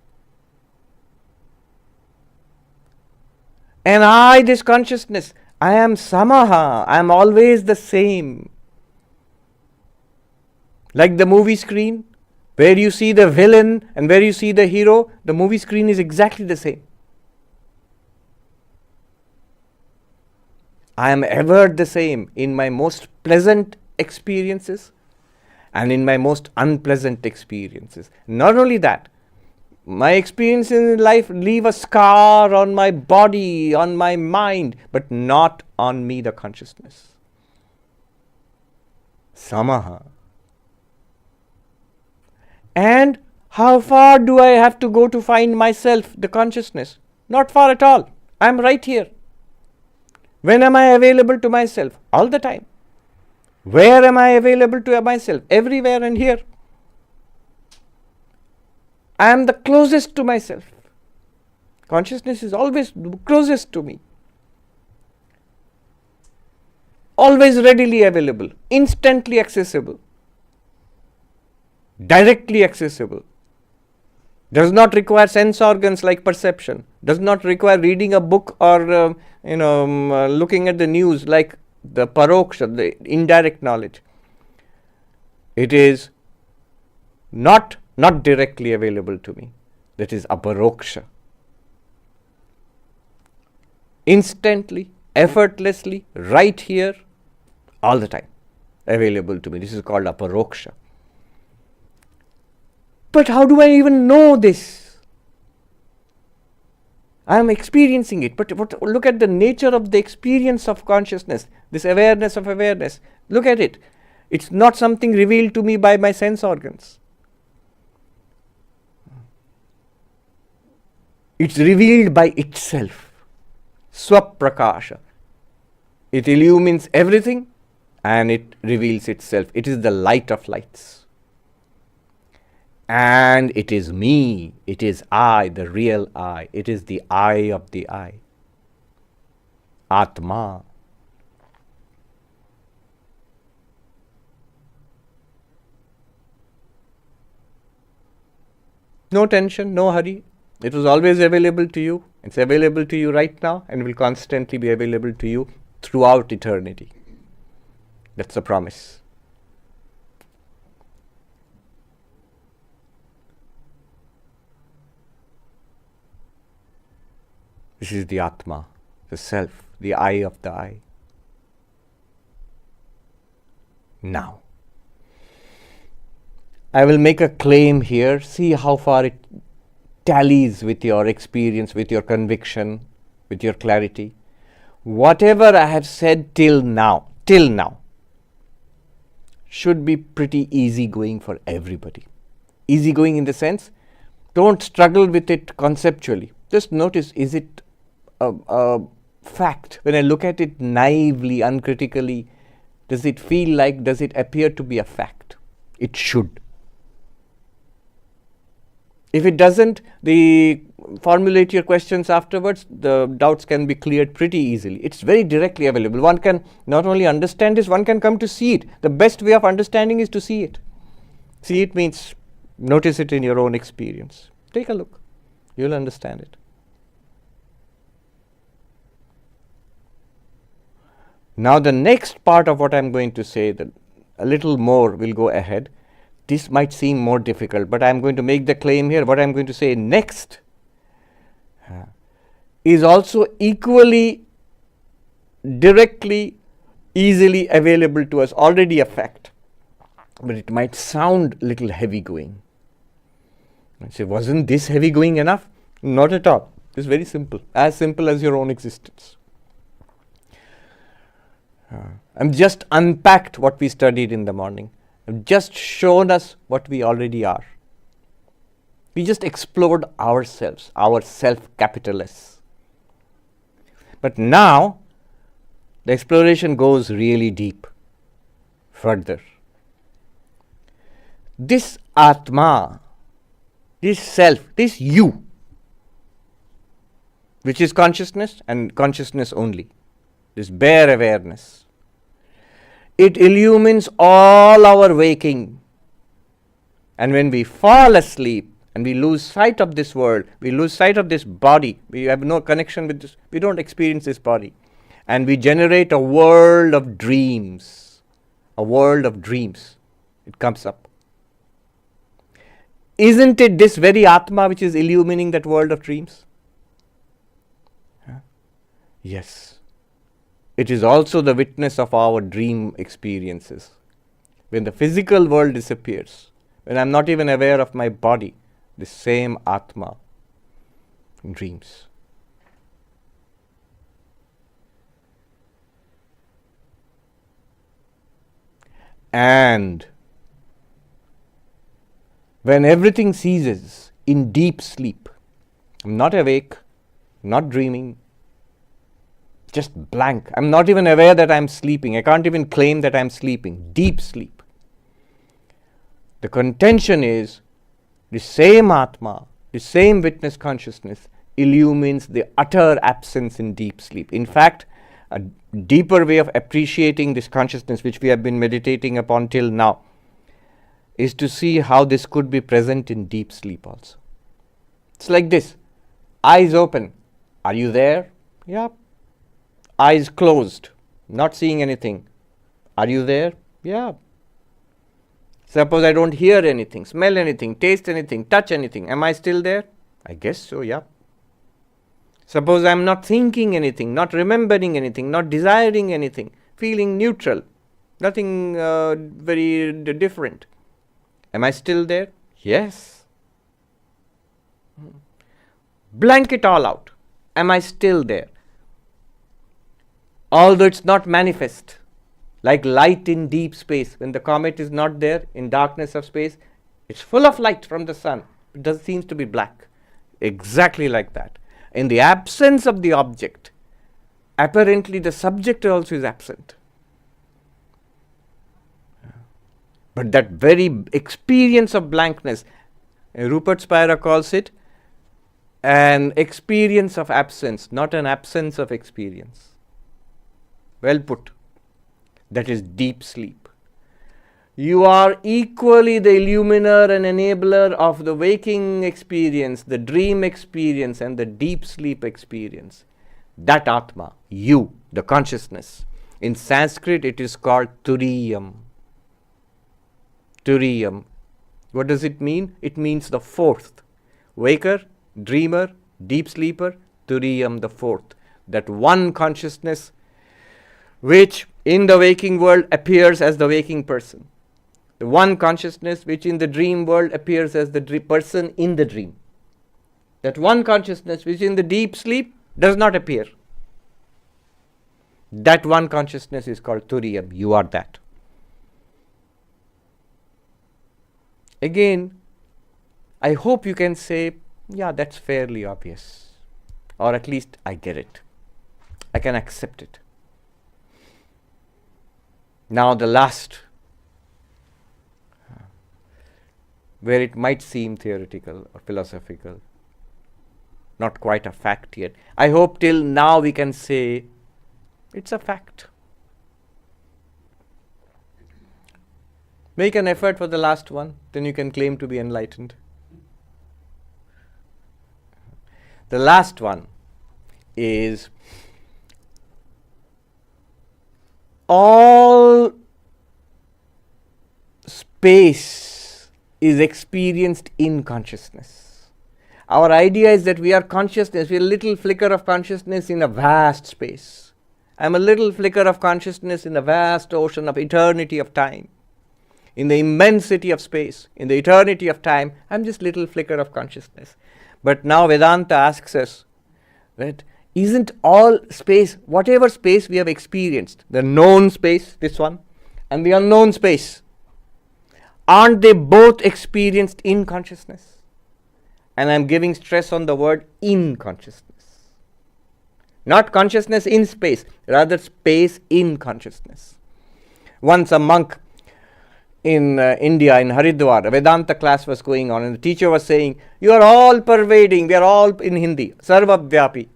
And I, this consciousness, I am Samaha, I am always the same. Like the movie screen, where you see the villain and where you see the hero, the movie screen is exactly the same. I am ever the same in my most pleasant experiences and in my most unpleasant experiences. Not only that, my experiences in life leave a scar on my body, on my mind, but not on me, the consciousness. Samaha. And how far do I have to go to find myself, the consciousness? Not far at all. I am right here. When am I available to myself? All the time. Where am I available to myself? Everywhere and here. I am the closest to myself. Consciousness is always closest to me. Always readily available, instantly accessible, directly accessible. Does not require sense organs like perception. Does not require reading a book or looking at the news like the paroksha, the indirect knowledge. It is not directly available to me. That is aparoksha. Instantly, effortlessly, right here, all the time, available to me. This is called aparoksha. But how do I even know this? I am experiencing it. But look at the nature of the experience of consciousness, this awareness of awareness. Look at it. It's not something revealed to me by my sense organs. It's revealed by itself. Swaprakasha. It illumines everything and it reveals itself. It is the light of lights. And it is me. It is I, the real I. It is the I of the I. Atma. No tension, no hurry. It was always available to you. It's available to you right now and will constantly be available to you throughout eternity. That's a promise. This is the Atma, the self, the I of the I. Now, I will make a claim here. See how far it tallies with your experience, with your conviction, with your clarity. Whatever I have said till now, should be pretty easygoing for everybody. Easygoing in the sense, don't struggle with it conceptually. Just notice, is it a fact? When I look at it naively, uncritically, does it feel like, does it appear to be a fact? It should. If it doesn't, formulate your questions afterwards, the doubts can be cleared pretty easily. It's very directly available. One can not only understand this, one can come to see it. The best way of understanding is to see it. See it means notice it in your own experience. Take a look. You'll understand it. Now the next part of what I'm going to say, that a little more will go ahead. This might seem more difficult, but I'm going to make the claim here. What I'm going to say next is also equally, directly, easily available to us, already a fact. But it might sound a little heavy going. I say, wasn't this heavy going enough? Not at all. It's very simple as your own existence. I'm just unpacked what we studied in the morning. I've just shown us what we already are. We just explored ourselves, our self, capital S. But now, the exploration goes really deep, further. This Atma, this self, this you, which is consciousness and consciousness only, this bare awareness, it illumines all our waking. And when we fall asleep and we lose sight of this world, we lose sight of this body, we have no connection with this, we don't experience this body, and we generate a world of dreams. A world of dreams. It comes up. Isn't it this very Atma which is illumining that world of dreams? Yes. It is also the witness of our dream experiences. When the physical world disappears, when I'm not even aware of my body, the same Atma dreams. And when everything ceases in deep sleep, I'm not awake, not dreaming, just blank. I'm not even aware that I'm sleeping. I can't even claim that I'm sleeping. Deep sleep. The contention is the same Atma, the same witness consciousness illumines the utter absence in deep sleep. In fact, a deeper way of appreciating this consciousness, which we have been meditating upon till now, is to see how this could be present in deep sleep also. It's like this. Eyes open. Are you there? Yeah. Eyes closed, not seeing anything. Are you there? Yeah. Suppose I don't hear anything, smell anything, taste anything, touch anything. Am I still there? I guess so, yeah. Suppose I'm not thinking anything, not remembering anything, not desiring anything, feeling neutral, nothing very different. Am I still there? Yes. Blank it all out. Am I still there? Although it's not manifest, like light in deep space. When the comet is not there, in darkness of space, it's full of light from the sun. It does seems to be black. Exactly like that. In the absence of the object, apparently the subject also is absent. But that very experience of blankness, Rupert Spira calls it an experience of absence, not an absence of experience. Well put. That is deep sleep. You are equally the illuminer and enabler of the waking experience, the dream experience, and the deep sleep experience. That Atma, you, the consciousness. In Sanskrit, it is called Turiyam. Turiyam. What does it mean? It means the fourth. Waker, dreamer, deep sleeper, Turiyam, the fourth. That one consciousness which in the waking world appears as the waking person. The one consciousness which in the dream world appears as the person in the dream. That one consciousness which in the deep sleep does not appear. That one consciousness is called Turiyam. You are that. Again, I hope you can say, yeah, that's fairly obvious. Or at least I get it. I can accept it. Now the last, where it might seem theoretical or philosophical, not quite a fact yet. I hope till now we can say it's a fact. Make an effort for the last one, then you can claim to be enlightened. The last one is all space is experienced in consciousness. Our idea is that we are consciousness, we are a little flicker of consciousness in a vast space. I am a little flicker of consciousness in the vast ocean of eternity of time. In the immensity of space, in the eternity of time, I am just little flicker of consciousness. But now Vedanta asks us, that isn't all space, whatever space we have experienced, the known space, this one, and the unknown space, aren't they both experienced in consciousness? And I am giving stress on the word in consciousness. Not consciousness in space, rather space in consciousness. Once a monk in India, in Haridwar, a Vedanta class was going on, and the teacher was saying, you are all pervading, we are all, in Hindi, Sarvavyapi.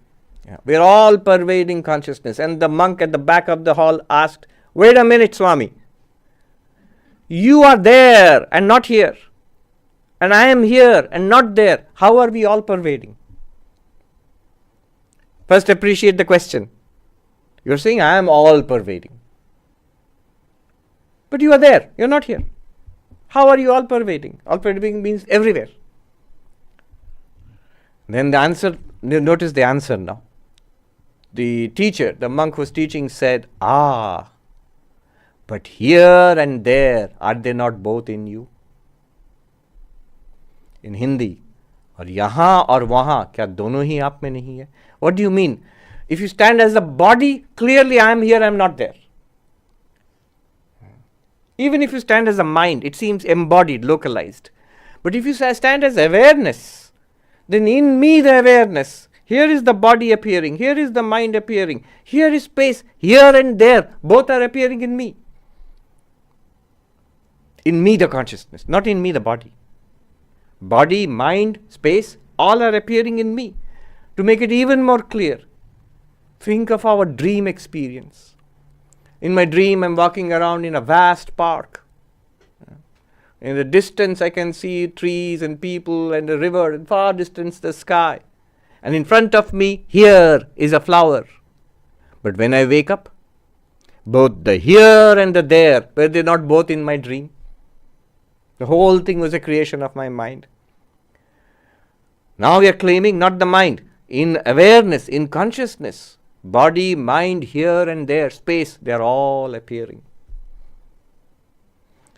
Yeah, we are all pervading consciousness. And the monk at the back of the hall asked, wait a minute, Swami. You are there and not here. And I am here and not there. How are we all pervading? First appreciate the question. You are saying I am all pervading. But you are there, you are not here. How are you all pervading? All pervading means everywhere. Then the answer, notice the answer now. The teacher, the monk who was teaching said, but here and there, are they not both in you? In Hindi, और यहाँ और वहाँ, क्या दोनों ही आप में नहीं है? What do you mean? If you stand as a body, clearly I am here, I am not there. Even if you stand as a mind, it seems embodied, localized. But if you stand as awareness, then in me the awareness, here is the body appearing, here is the mind appearing, here is space, here and there, both are appearing in me. In me the consciousness, not in me the body. Body, mind, space, all are appearing in me. To make it even more clear, think of our dream experience. In my dream, I'm walking around in a vast park. In the distance, I can see trees and people and a river, and far distance, the sky. And in front of me, here is a flower. But when I wake up, both the here and the there, were they not both in my dream? The whole thing was a creation of my mind. Now we are claiming not the mind, in awareness, in consciousness, body, mind, here and there, space, they are all appearing.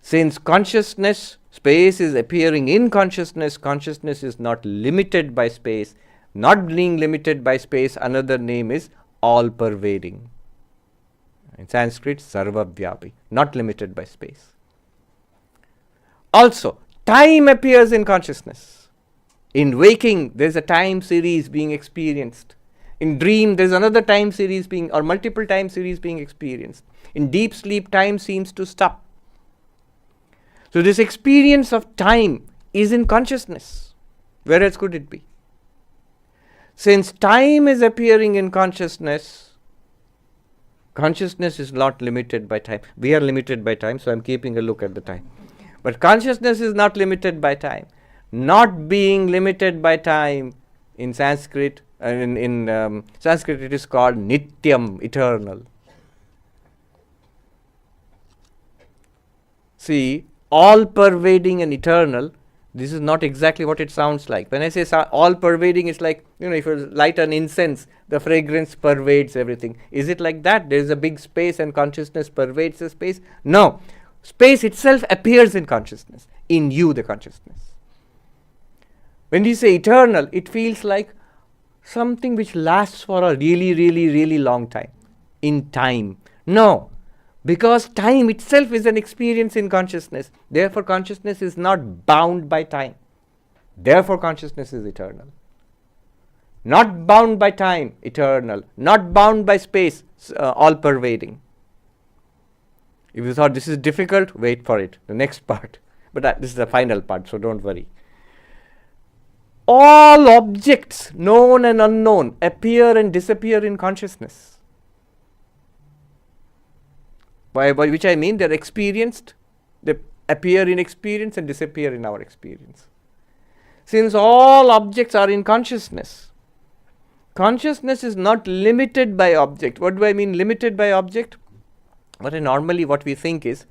Since consciousness, space is appearing in consciousness, consciousness is not limited by space. Not being limited by space, another name is all-pervading. In Sanskrit, Sarvavyapi, not limited by space. Also, time appears in consciousness. In waking, there is a time series being experienced. In dream, there is another time series being, or multiple time series being experienced. In deep sleep, time seems to stop. So this experience of time is in consciousness. Where else could it be? Since time is appearing in consciousness, consciousness is not limited by time. We are limited by time, so I am keeping a look at the time. But consciousness is not limited by time. Not being limited by time, in Sanskrit, Sanskrit it is called Nityam, eternal. See, all-pervading and eternal, this is not exactly what it sounds like. When I say all-pervading, it's like, if you light an incense, the fragrance pervades everything. Is it like that? There is a big space and consciousness pervades the space? No. Space itself appears in consciousness. In you, the consciousness. When we say eternal, it feels like something which lasts for a really, really, really long time. In time. No. Because time itself is an experience in consciousness. Therefore, consciousness is not bound by time. Therefore, consciousness is eternal. Not bound by time, eternal. Not bound by space, all-pervading. If you thought this is difficult, wait for it, the next part. But this is the final part, so don't worry. All objects, known and unknown, appear and disappear in consciousness. By which I mean they're experienced, they appear in experience and disappear in our experience. Since all objects are in consciousness, consciousness is not limited by object. What do I mean limited by object? Normally what we think is,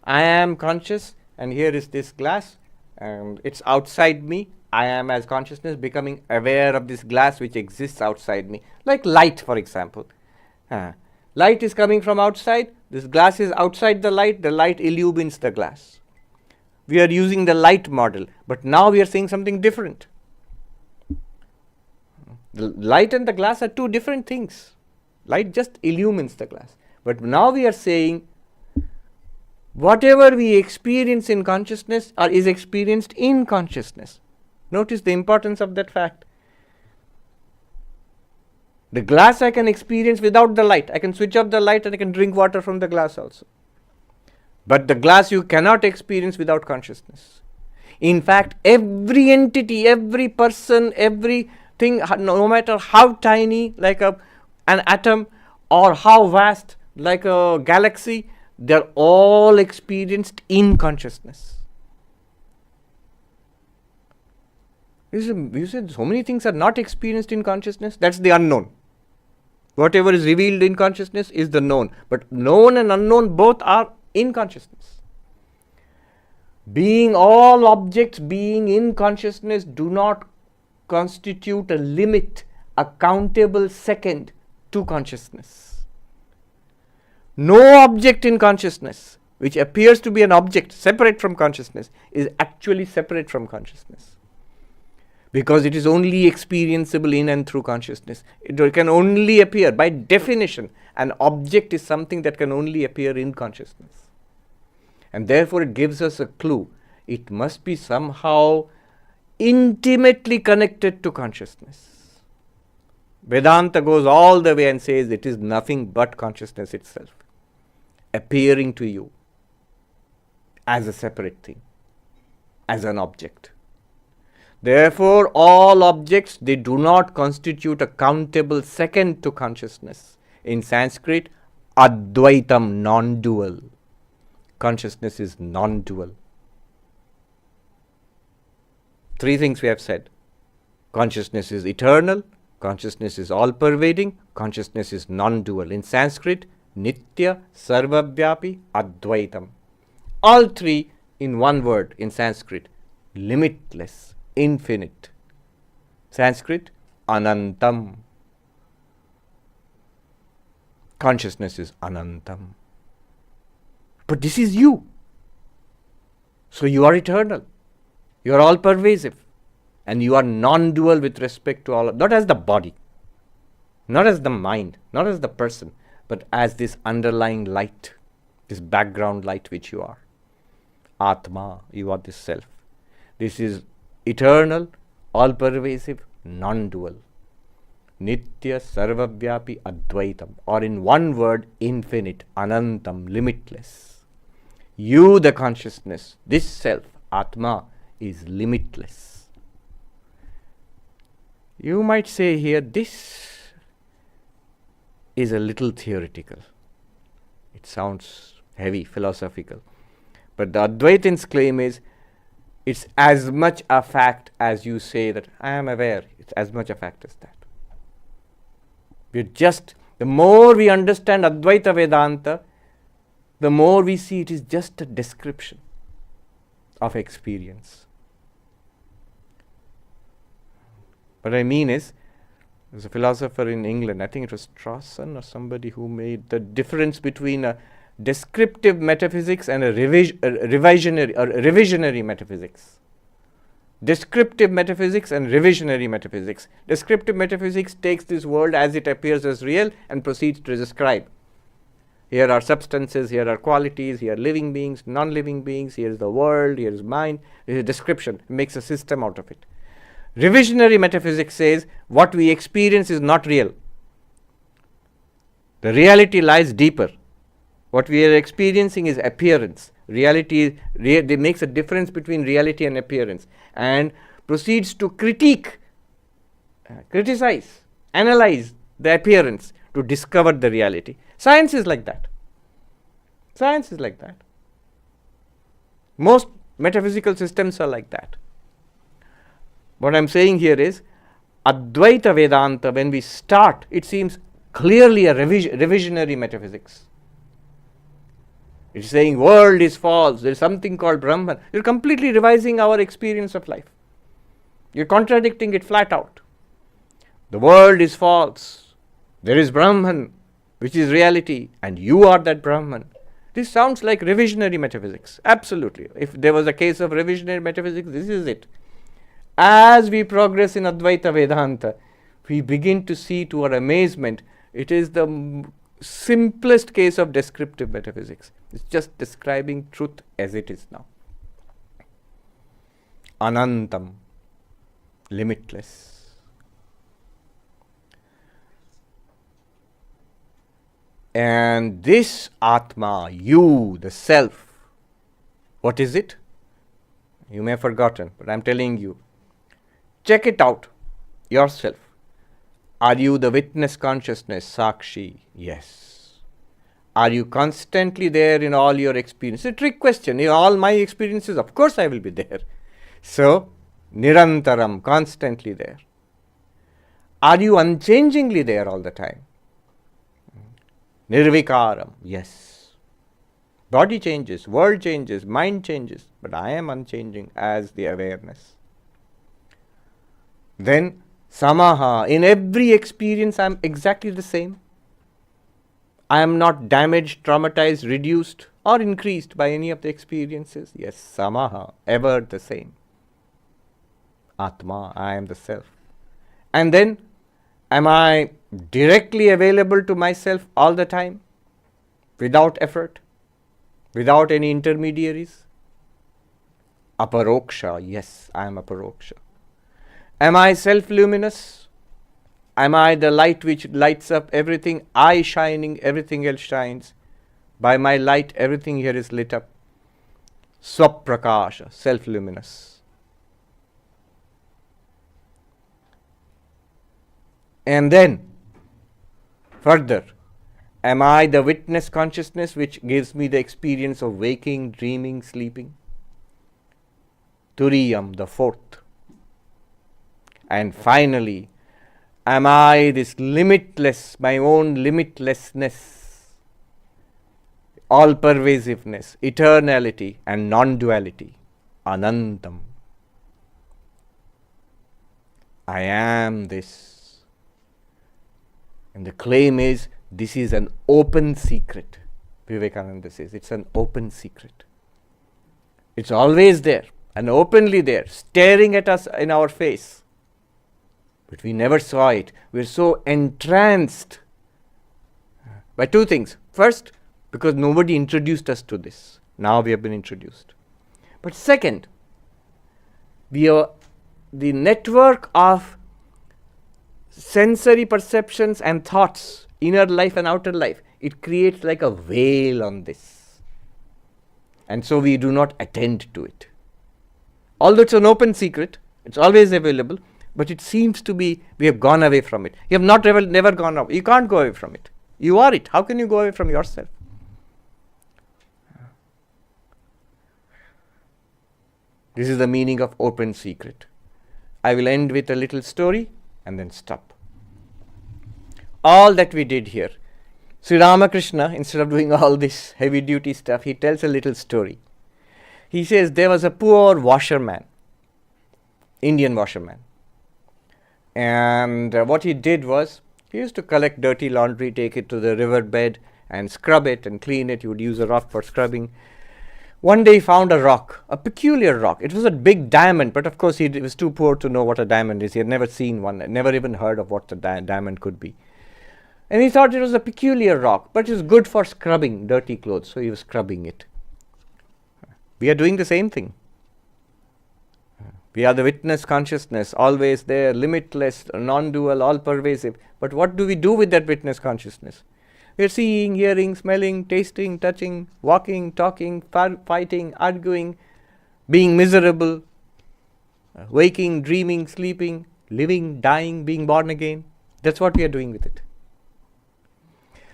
I am conscious and here is this glass and it's outside me. I am as consciousness becoming aware of this glass which exists outside me. Like light, for example. Light is coming from outside. This glass is outside the light illumines the glass. We are using the light model, but now we are saying something different. The light and the glass are two different things. Light just illumines the glass. But now we are saying whatever we experience in consciousness is experienced in consciousness. Notice the importance of that fact. The glass I can experience without the light. I can switch off the light and I can drink water from the glass also. But the glass you cannot experience without consciousness. In fact, every entity, every person, everything, no matter how tiny, like an atom, or how vast, like a galaxy, they're all experienced in consciousness. You said so many things are not experienced in consciousness. That's the unknown. Whatever is revealed in consciousness is the known. But known and unknown both are in consciousness. Being all objects being in consciousness do not constitute a limit, a countable second to consciousness. No object in consciousness, which appears to be an object separate from consciousness, is actually separate from consciousness. Because it is only experienceable in and through consciousness. It can only appear, by definition, an object is something that can only appear in consciousness. And therefore it gives us a clue. It must be somehow intimately connected to consciousness. Vedanta goes all the way and says it is nothing but consciousness itself, appearing to you as a separate thing, as an object. Therefore, all objects, they do not constitute a countable second to consciousness. In Sanskrit, Advaitam, non-dual. Consciousness is non-dual. Three things we have said. Consciousness is eternal, consciousness is all-pervading, consciousness is non-dual. In Sanskrit, Nitya, Sarvavyapi, Advaitam. All three in one word in Sanskrit, limitless, infinite. Sanskrit, Anantam. Consciousness is Anantam. But this is you. So you are eternal. You are all pervasive. And you are non-dual with respect to all, not as the body, not as the mind, not as the person, but as this underlying light, this background light which you are. Atma, you are this self. This is eternal, all-pervasive, non-dual. Nitya, Sarvavyapi, Advaitam, or in one word, infinite, Anantam, limitless. You, the consciousness, this self, Atma, is limitless. You might say here, this is a little theoretical. It sounds heavy, philosophical. But the Advaitins' claim is, it's as much a fact as you say that I am aware. It's as much a fact as that. The more we understand Advaita Vedanta, the more we see it is just a description of experience. What I mean is, there's a philosopher in England, I think it was Strawson or somebody, who made the difference between a descriptive metaphysics and a revisionary metaphysics. Descriptive metaphysics and revisionary metaphysics. Descriptive metaphysics takes this world as it appears as real and proceeds to describe. Here are substances, here are qualities, here are living beings, non-living beings, here is the world, here is mind. This is a description. It makes a system out of it. Revisionary metaphysics says what we experience is not real. The reality lies deeper. What we are experiencing is appearance. Reality makes a difference between reality and appearance, and proceeds to criticize, analyze the appearance to discover the reality. Science is like that. Science is like that. Most metaphysical systems are like that. What I am saying here is, Advaita Vedanta, when we start, it seems clearly a revisionary metaphysics. It's saying world is false, there is something called Brahman. You're completely revising our experience of life. You're contradicting it flat out. The world is false, there is Brahman, which is reality, and you are that Brahman. This sounds like revisionary metaphysics. Absolutely. If there was a case of revisionary metaphysics, this is it. As we progress in Advaita Vedanta, we begin to see, to our amazement, it is the simplest case of descriptive metaphysics. It's just describing truth as it is now. Anantam, limitless. And this Atma, you, the self, what is it? You may have forgotten, but I'm telling you. Check it out yourself. Are you the witness consciousness, Sakshi? Yes. Are you constantly there in all your experiences? It's a trick question. In all my experiences, of course I will be there. So, Nirantaram, constantly there. Are you unchangingly there all the time? Nirvikaram, yes. Body changes, world changes, mind changes, but I am unchanging as the awareness. Then, Samaha, in every experience I am exactly the same. I am not damaged, traumatized, reduced or increased by any of the experiences. Yes, Samaha, ever the same. Atma, I am the self. And then, am I directly available to myself all the time? Without effort? Without any intermediaries? Aparoksha, yes, I am aparoksha. Am I self-luminous? Am I the light which lights up everything? I shining, everything else shines. By my light, everything here is lit up. Swaprakasha, self-luminous. And then, further, am I the witness consciousness which gives me the experience of waking, dreaming, sleeping? Turiyam, the fourth. And finally, am I this limitless, my own limitlessness, all-pervasiveness, eternality and non-duality, Anantam. I am this. And the claim is, this is an open secret. Vivekananda says, it's an open secret. It's always there and openly there, staring at us in our face. But we never saw it. We're so entranced by two things. First, because nobody introduced us to this. Now we have been introduced. But second, the network of sensory perceptions and thoughts, inner life and outer life, it creates like a veil on this. And so we do not attend to it. Although it's an open secret, it's always available, but it seems to be, we have gone away from it. You have never gone away. You can't go away from it. You are it. How can you go away from yourself? This is the meaning of open secret. I will end with a little story and then stop. All that we did here, Sri Ramakrishna, instead of doing all this heavy duty stuff, he tells a little story. He says there was a poor washerman, Indian washerman. And what he did was, he used to collect dirty laundry, take it to the river bed and scrub it and clean it. He would use a rock for scrubbing. One day he found a rock, a peculiar rock. It was a big diamond, but of course he was too poor to know what a diamond is. He had never seen one, never even heard of what a diamond could be. And he thought it was a peculiar rock, but it was good for scrubbing dirty clothes, so he was scrubbing it. We are doing the same thing. We are the witness consciousness, always there, limitless, non-dual, all-pervasive. But what do we do with that witness consciousness? We are seeing, hearing, smelling, tasting, touching, walking, talking, fighting, arguing, being miserable, waking, dreaming, sleeping, living, dying, being born again. That's what we are doing with it.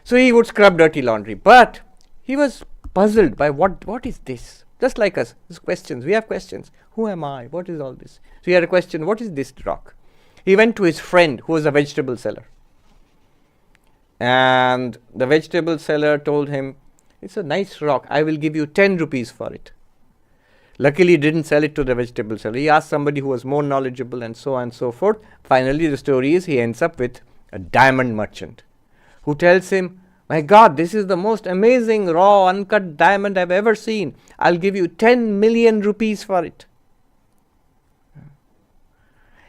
So he would scrub dirty laundry, but he was puzzled by what is this? Just like us, these questions. We have questions. Who am I? What is all this? So he had a question, what is this rock? He went to his friend who was a vegetable seller. And the vegetable seller told him, it's a nice rock. I will give you 10 rupees for it. Luckily, he didn't sell it to the vegetable seller. He asked somebody who was more knowledgeable and so on and so forth. Finally, the story is he ends up with a diamond merchant who tells him, my God, this is the most amazing raw, uncut diamond I've ever seen. I'll give you 10 million rupees for it.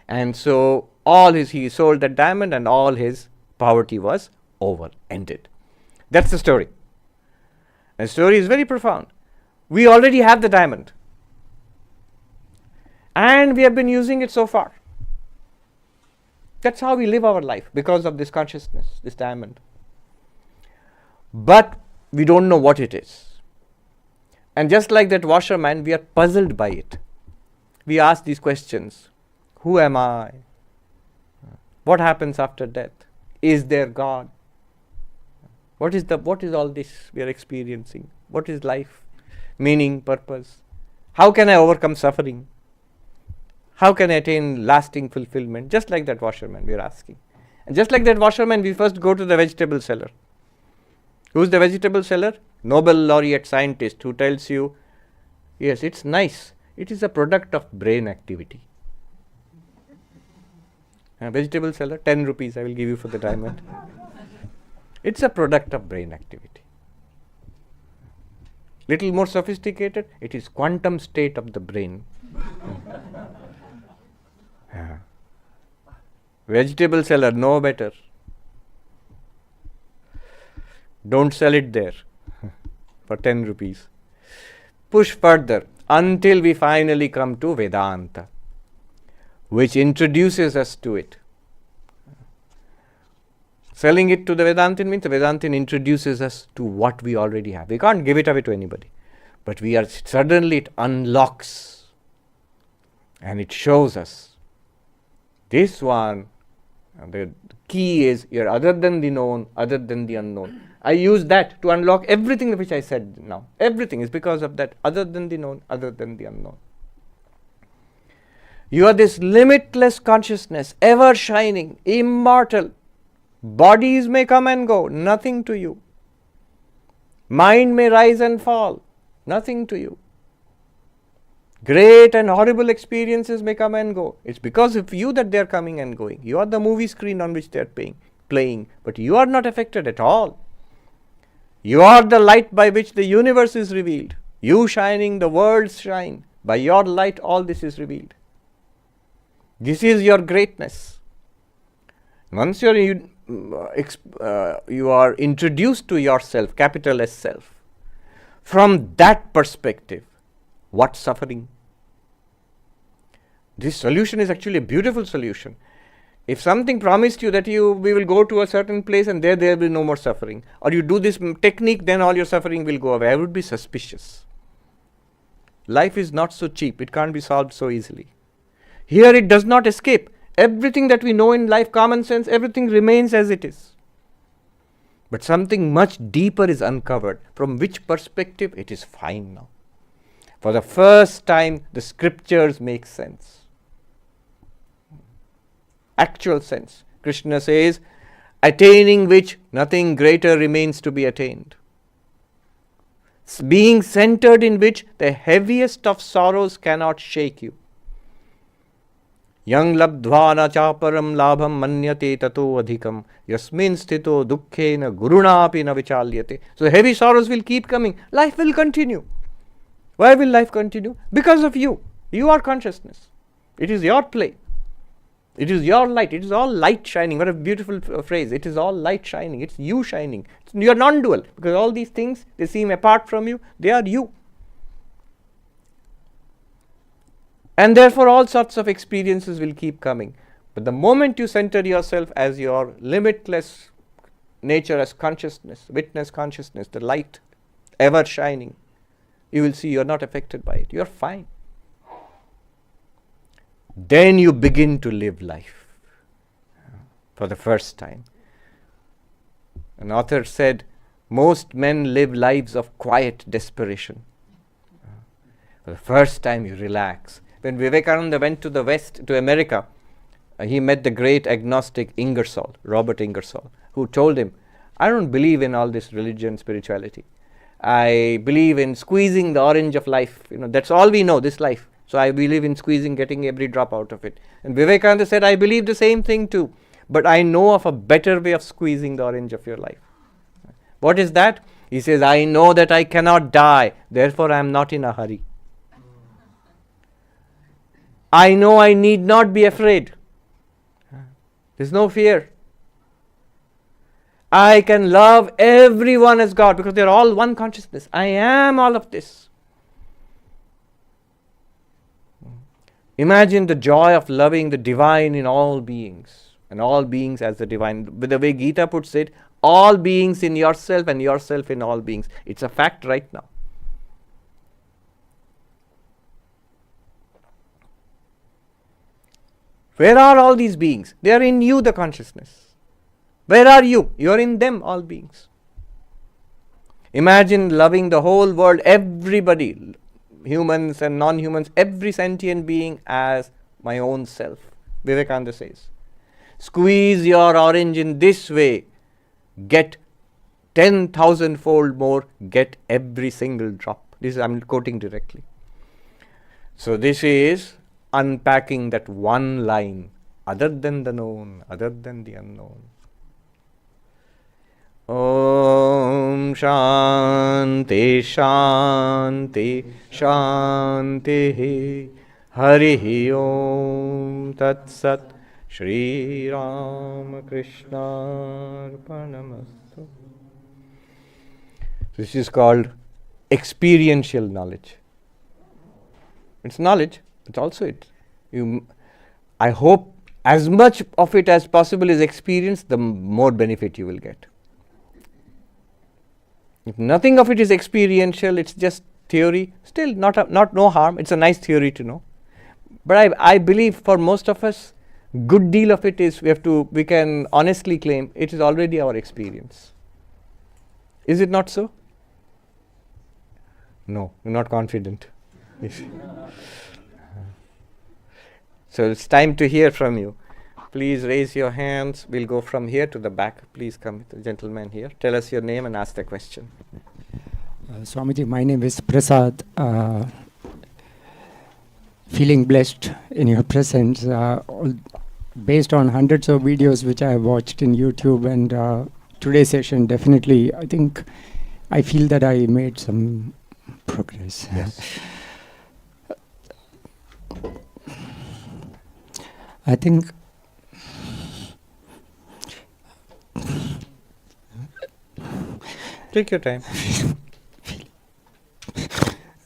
And so he sold that diamond and all his poverty was over, ended. That's the story. The story is very profound. We already have the diamond. And we have been using it so far. That's how we live our life, because of this consciousness, this diamond. But we don't know what it is. And just like that washerman, we are puzzled by it. We ask these questions. Who am I? What happens after death? Is there God? What is all this we are experiencing? What is life? Meaning, purpose? How can I overcome suffering? How can I attain lasting fulfillment? Just like that washerman, we are asking. And just like that washerman, we first go to the vegetable seller. Who is the vegetable seller? Nobel laureate scientist who tells you, yes, it's nice. It is a product of brain activity. Vegetable seller, 10 rupees I will give you for the diamond. It's a product of brain activity. Little more sophisticated, it is quantum state of the brain. Vegetable seller, no better. Don't sell it there for 10 rupees. Push further until we finally come to Vedanta, which introduces us to it. Selling it to the Vedantin means the Vedantin introduces us to what we already have. We can't give it away to anybody. But suddenly it unlocks and it shows us this one. The key is you're other than the known, other than the unknown. I use that to unlock everything which I said now. Everything is because of that, other than the known, other than the unknown. You are this limitless consciousness, ever shining, immortal. Bodies may come and go, nothing to you. Mind may rise and fall, nothing to you. Great and horrible experiences may come and go. It's because of you that they are coming and going. You are the movie screen on which they are playing, but you are not affected at all. You are the light by which the universe is revealed. You shining, the worlds shine. By your light, all this is revealed. This is your greatness. Once you are introduced to yourself, capital S self, from that perspective, what suffering? This solution is actually a beautiful solution. If something promised you that we will go to a certain place and there will be no more suffering, or you do this technique, then all your suffering will go away, I would be suspicious. Life is not so cheap. It can't be solved so easily. Here it does not escape. Everything that we know in life, common sense, everything remains as it is. But something much deeper is uncovered. From which perspective? It is fine now. For the first time, the scriptures make sense. Actual sense. Krishna says, attaining which nothing greater remains to be attained. Being centered in which the heaviest of sorrows cannot shake you. Yang labdhvana chaparam labham manyate tato adhikam yasmin sthito dukkhena gurunapi na vichalyate. So heavy sorrows will keep coming. Life will continue. Why will life continue? Because of you. You are consciousness. It is your play. It is your light. It is all light shining. What a beautiful phrase. It is all light shining. It's you shining. You are non-dual, because all these things, they seem apart from you. They are you. And therefore all sorts of experiences will keep coming. But the moment you center yourself as your limitless nature, as consciousness, witness consciousness, the light ever shining, you will see you are not affected by it. You are fine. Then you begin to live life for the first time. An author said, most men live lives of quiet desperation. For the first time you relax. When Vivekananda went to the West, to America, he met the great agnostic Robert Ingersoll, who told him, I don't believe in all this religion, spirituality. I believe in squeezing the orange of life. That's all we know, this life. So I believe in squeezing, getting every drop out of it. And Vivekananda said, I believe the same thing too, but I know of a better way of squeezing the orange of your life. What is that? He says, I know that I cannot die, therefore I am not in a hurry. I know I need not be afraid. There's no fear. I can love everyone as God, because they're all one consciousness. I am all of this. Imagine the joy of loving the divine in all beings, and all beings as the divine. With the way Gita puts it, all beings in yourself and yourself in all beings. It's a fact right now. Where are all these beings? They are in you, the consciousness. Where are you? You are in them, all beings. Imagine loving the whole world, everybody, humans and non-humans, every sentient being as my own self. Vivekananda says, squeeze your orange in this way, get 10,000-fold more, get every single drop. This I'm quoting directly. So this is unpacking that one line, other than the known, other than the unknown. Om Shanti Shanti Shanti Hari Om Tat Sat Shri Ram Krishna Arpanamastu. This is called experiential knowledge. It's knowledge, but also I hope as much of it as possible is experienced, the more benefit you will get. If nothing of it is experiential, it's just theory, still no harm. It's a nice theory to know. But I believe for most of us, good deal of it is we can honestly claim it is already our experience. Is it not so? No, you're not confident. So it's time to hear from you. Please raise your hands. We'll go from here to the back. Please come, the gentleman here. Tell us your name and ask the question. Swamiji, my name is Prasad. Feeling blessed in your presence. Based on hundreds of videos which I have watched in YouTube, and today's session, definitely, I feel that I made some progress. Yes. I think take your time.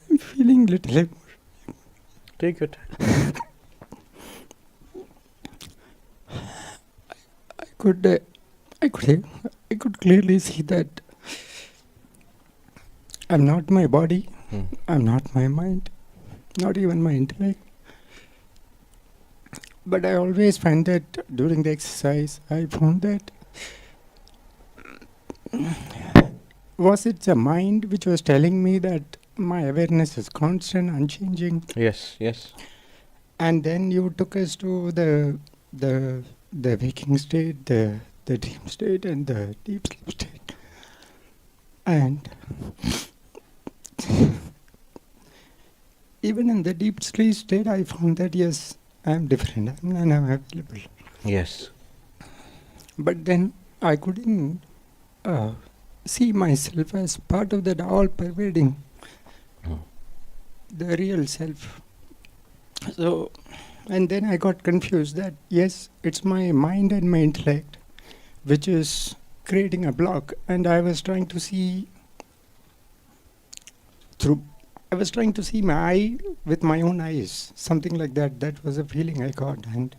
I'm feeling little. Take your time. I could clearly see that I'm not my body, I'm not my mind, not even my intellect. But I always find that during the exercise, I found that was it the mind which was telling me that my awareness is constant, unchanging? Yes, yes. And then you took us to the waking state, the dream state, and the deep sleep state. And even in the deep sleep state, I found that yes, I am different and I am available. Yes. But then I couldn't see myself as part of that all-pervading. the real self. So, and then I got confused that yes, it's my mind and my intellect which is creating a block, and I was trying to see my eye with my own eyes, something like that. That was a feeling I got, and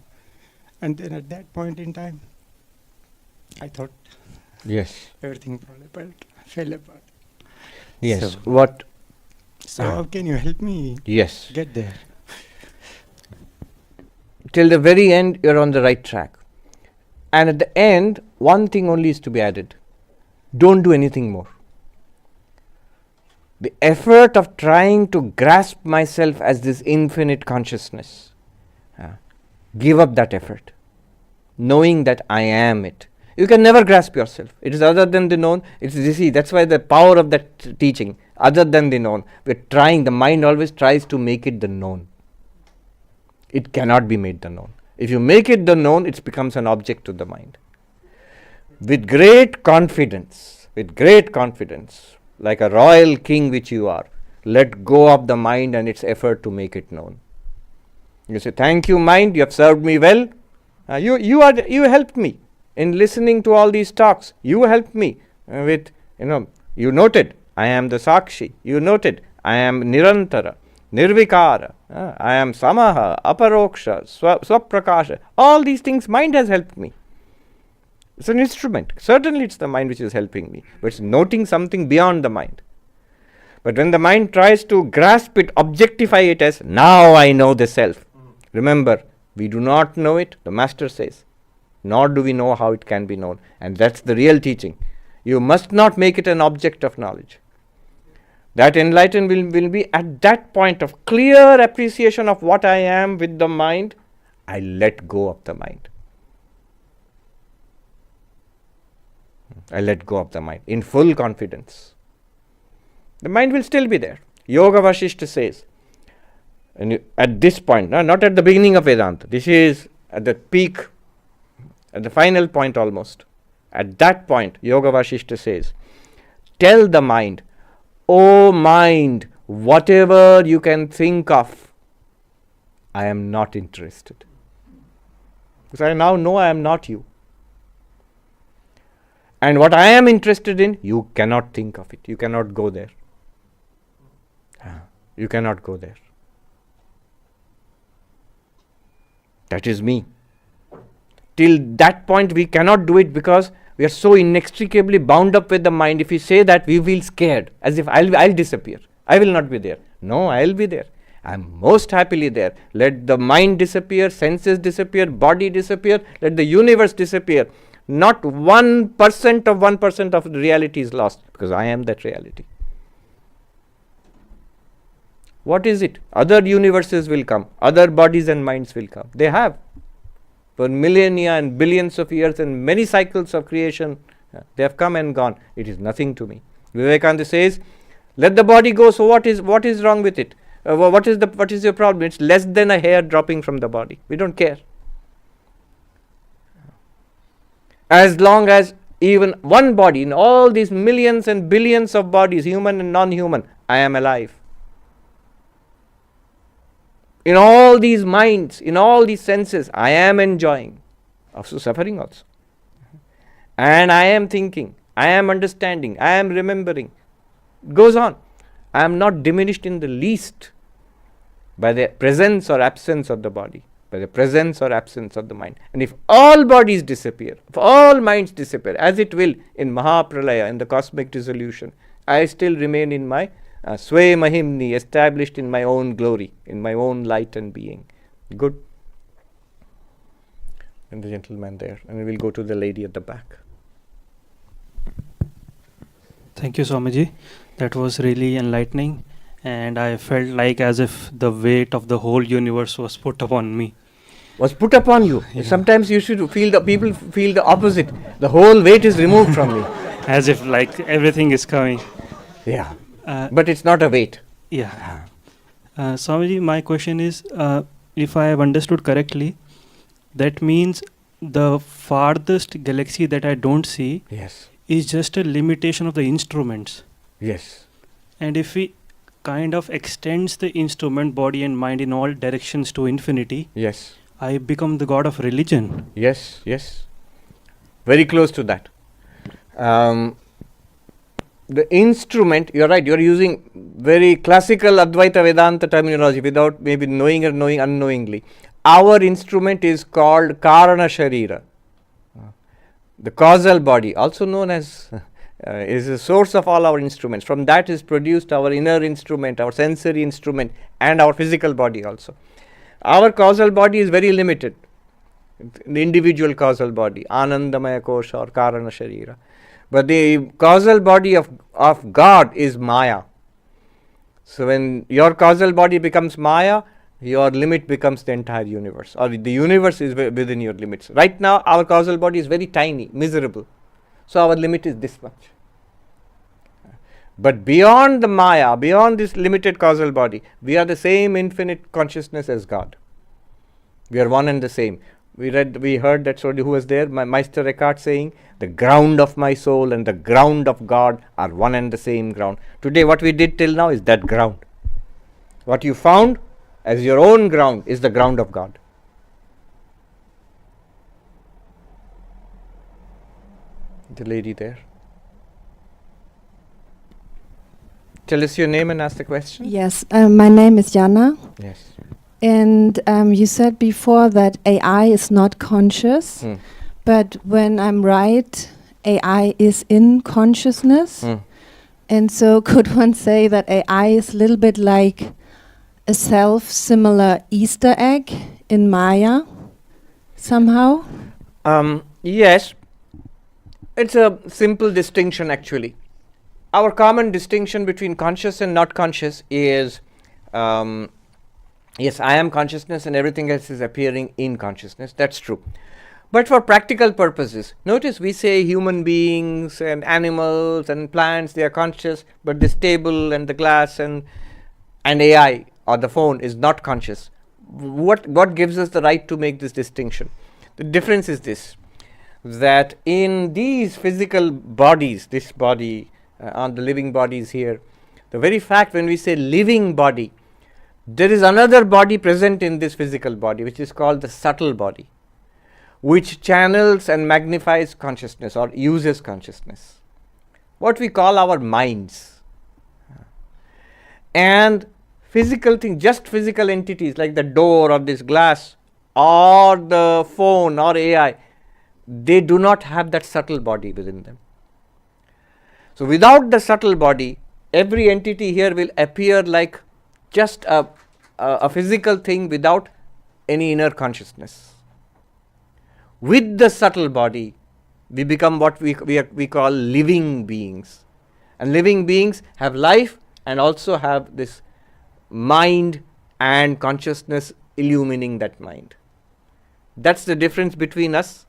then at that point in time, I thought Yes. everything fell apart. Yes. So, What? So how can you help me Yes. get there? Till the very end, you're on the right track. And at the end, one thing only is to be added. Don't do anything more. The effort of trying to grasp myself as this infinite consciousness, give up that effort, knowing that I am it. You can never grasp yourself. It is other than the known. That's why the power of that teaching, other than the known. The mind always tries to make it the known. It cannot be made the known. If you make it the known, it becomes an object to the mind. With great confidence, like a royal king which you are, let go of the mind and its effort to make it known. You say, thank you, mind, you have served me well. You helped me in listening to all these talks. You helped me with, you noted, I am the Sakshi. You noted, I am Nirantara, Nirvikara, I am Samaha, Aparoksha, Swaprakasha. All these things, mind has helped me. It's an instrument. Certainly it's the mind which is helping me, but it's noting something beyond the mind. But when the mind tries to grasp it, objectify it as, now I know the self. Remember, we do not know it, the master says, nor do we know how it can be known. And that's the real teaching. You must not make it an object of knowledge. That enlightenment will be at that point of clear appreciation of what I am with the mind. I let go of the mind. I let go of the mind in full confidence. The mind will still be there. Yoga Vasishta says, and at this point, not at the beginning of Vedanta, this is at the peak, at the final point almost. At that point, Yoga Vasishta says, tell the mind, O mind, whatever you can think of, I am not interested. Because I now know I am not you. And what I am interested in, you cannot think of it. You cannot go there. You cannot go there. That is me. Till that point we cannot do it because we are so inextricably bound up with the mind. If we say that, we feel scared, as if I'll disappear. I will not be there. No, I'll be there. I am most happily there. Let the mind disappear, senses disappear, body disappear, let the universe disappear. Not 1% of 1% of the reality is lost, because I am that reality. What is it? Other universes will come, other bodies and minds will come. They have. For millennia and billions of years and many cycles of creation, they have come and gone. It is nothing to me. Vivekananda says, let the body go, so what is wrong with it? What is your problem? It's less than a hair dropping from the body. We don't care. As long as even one body, in all these millions and billions of bodies, human and non-human, I am alive. In all these minds, in all these senses, I am enjoying, also suffering also. And I am thinking, I am understanding, I am remembering. It goes on. I am not diminished in the least by the presence or absence of the body, by the presence or absence of the mind. And if all bodies disappear, if all minds disappear, as it will in Mahapralaya, in the cosmic dissolution, I still remain in my Sway Mahimni, established in my own glory, in my own light and being. Good. And the gentleman there. And we will go to the lady at the back. Thank you, Swamiji. That was really enlightening. And I felt like as if the weight of the whole universe was put upon me. Was put upon you. Yeah. Sometimes you should people feel the opposite. The whole weight is removed from me. As if like everything is coming. Yeah. But it's not a weight. Yeah. Swamiji, my question is, if I have understood correctly, that means the farthest galaxy that I don't see Yes. is just a limitation of the instruments. Yes. And if we kind of extends the instrument, body and mind in all directions to infinity, Yes. I become the god of religion. Yes, yes. Very close to that. The instrument, you're right, you're using very classical Advaita Vedanta terminology without maybe knowing or knowing unknowingly. Our instrument is called Karana Sharira. The causal body, also known as, is the source of all our instruments. From that is produced our inner instrument, our sensory instrument, and our physical body also. Our causal body is very limited. The individual causal body, Anandamaya Kosha or Karana Sharira. But the causal body of God is Maya. So when your causal body becomes Maya, your limit becomes the entire universe, or the universe is within your limits. Right now, our causal body is very tiny, miserable. So our limit is this much. But beyond the Maya, beyond this limited causal body, we are the same infinite consciousness as God. We are one and the same. We heard that, who was there? Meister Eckhart saying, the ground of my soul and the ground of God are one and the same ground. Today, what we did till now is that ground. What you found as your own ground is the ground of God. The lady there. Tell us your name and ask the question. Yes, my name is Jana. Yes. And you said before that AI is not conscious, but when I'm right, AI is in consciousness. And so could one say that AI is a little bit like a self-similar Easter egg in Maya, somehow? Yes. It's a simple distinction actually. Our common distinction between conscious and not conscious is, yes, I am consciousness and everything else is appearing in consciousness. That's true. But for practical purposes, notice we say human beings and animals and plants, they are conscious, but this table and the glass and AI or the phone is not conscious. What gives us the right to make this distinction? The difference is this, that in these physical bodies, this body, on the living bodies here, the very fact when we say living body, there is another body present in this physical body, which is called the subtle body, which channels and magnifies consciousness or uses consciousness, what we call our minds. And physical things, just physical entities like the door or this glass or the phone or AI, they do not have that subtle body within them. So without the subtle body, every entity here will appear like just a physical thing without any inner consciousness. With the subtle body, we become what we call living beings. And living beings have life and also have this mind and consciousness illumining that mind. That's the difference between us.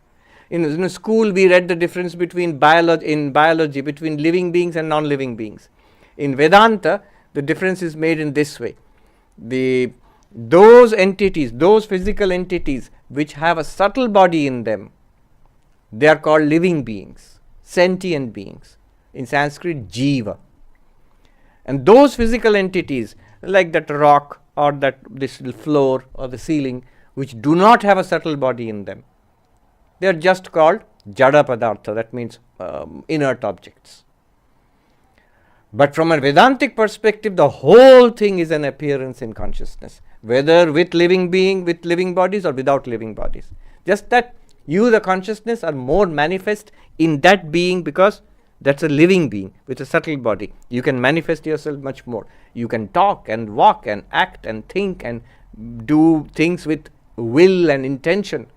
In school, we read the difference between biology between living beings and non-living beings. In Vedanta, the difference is made in this way. Those entities, those physical entities which have a subtle body in them, they are called living beings, sentient beings. In Sanskrit, jiva. And those physical entities, like that rock or this floor or the ceiling, which do not have a subtle body in them, they are just called jada padartha, that means inert objects. But from a Vedantic perspective, the whole thing is an appearance in consciousness, whether with living bodies or without living bodies. Just that you, the consciousness, are more manifest in that being because that's a living being with a subtle body. You can manifest yourself much more. You can talk and walk and act and think and do things with will and intention.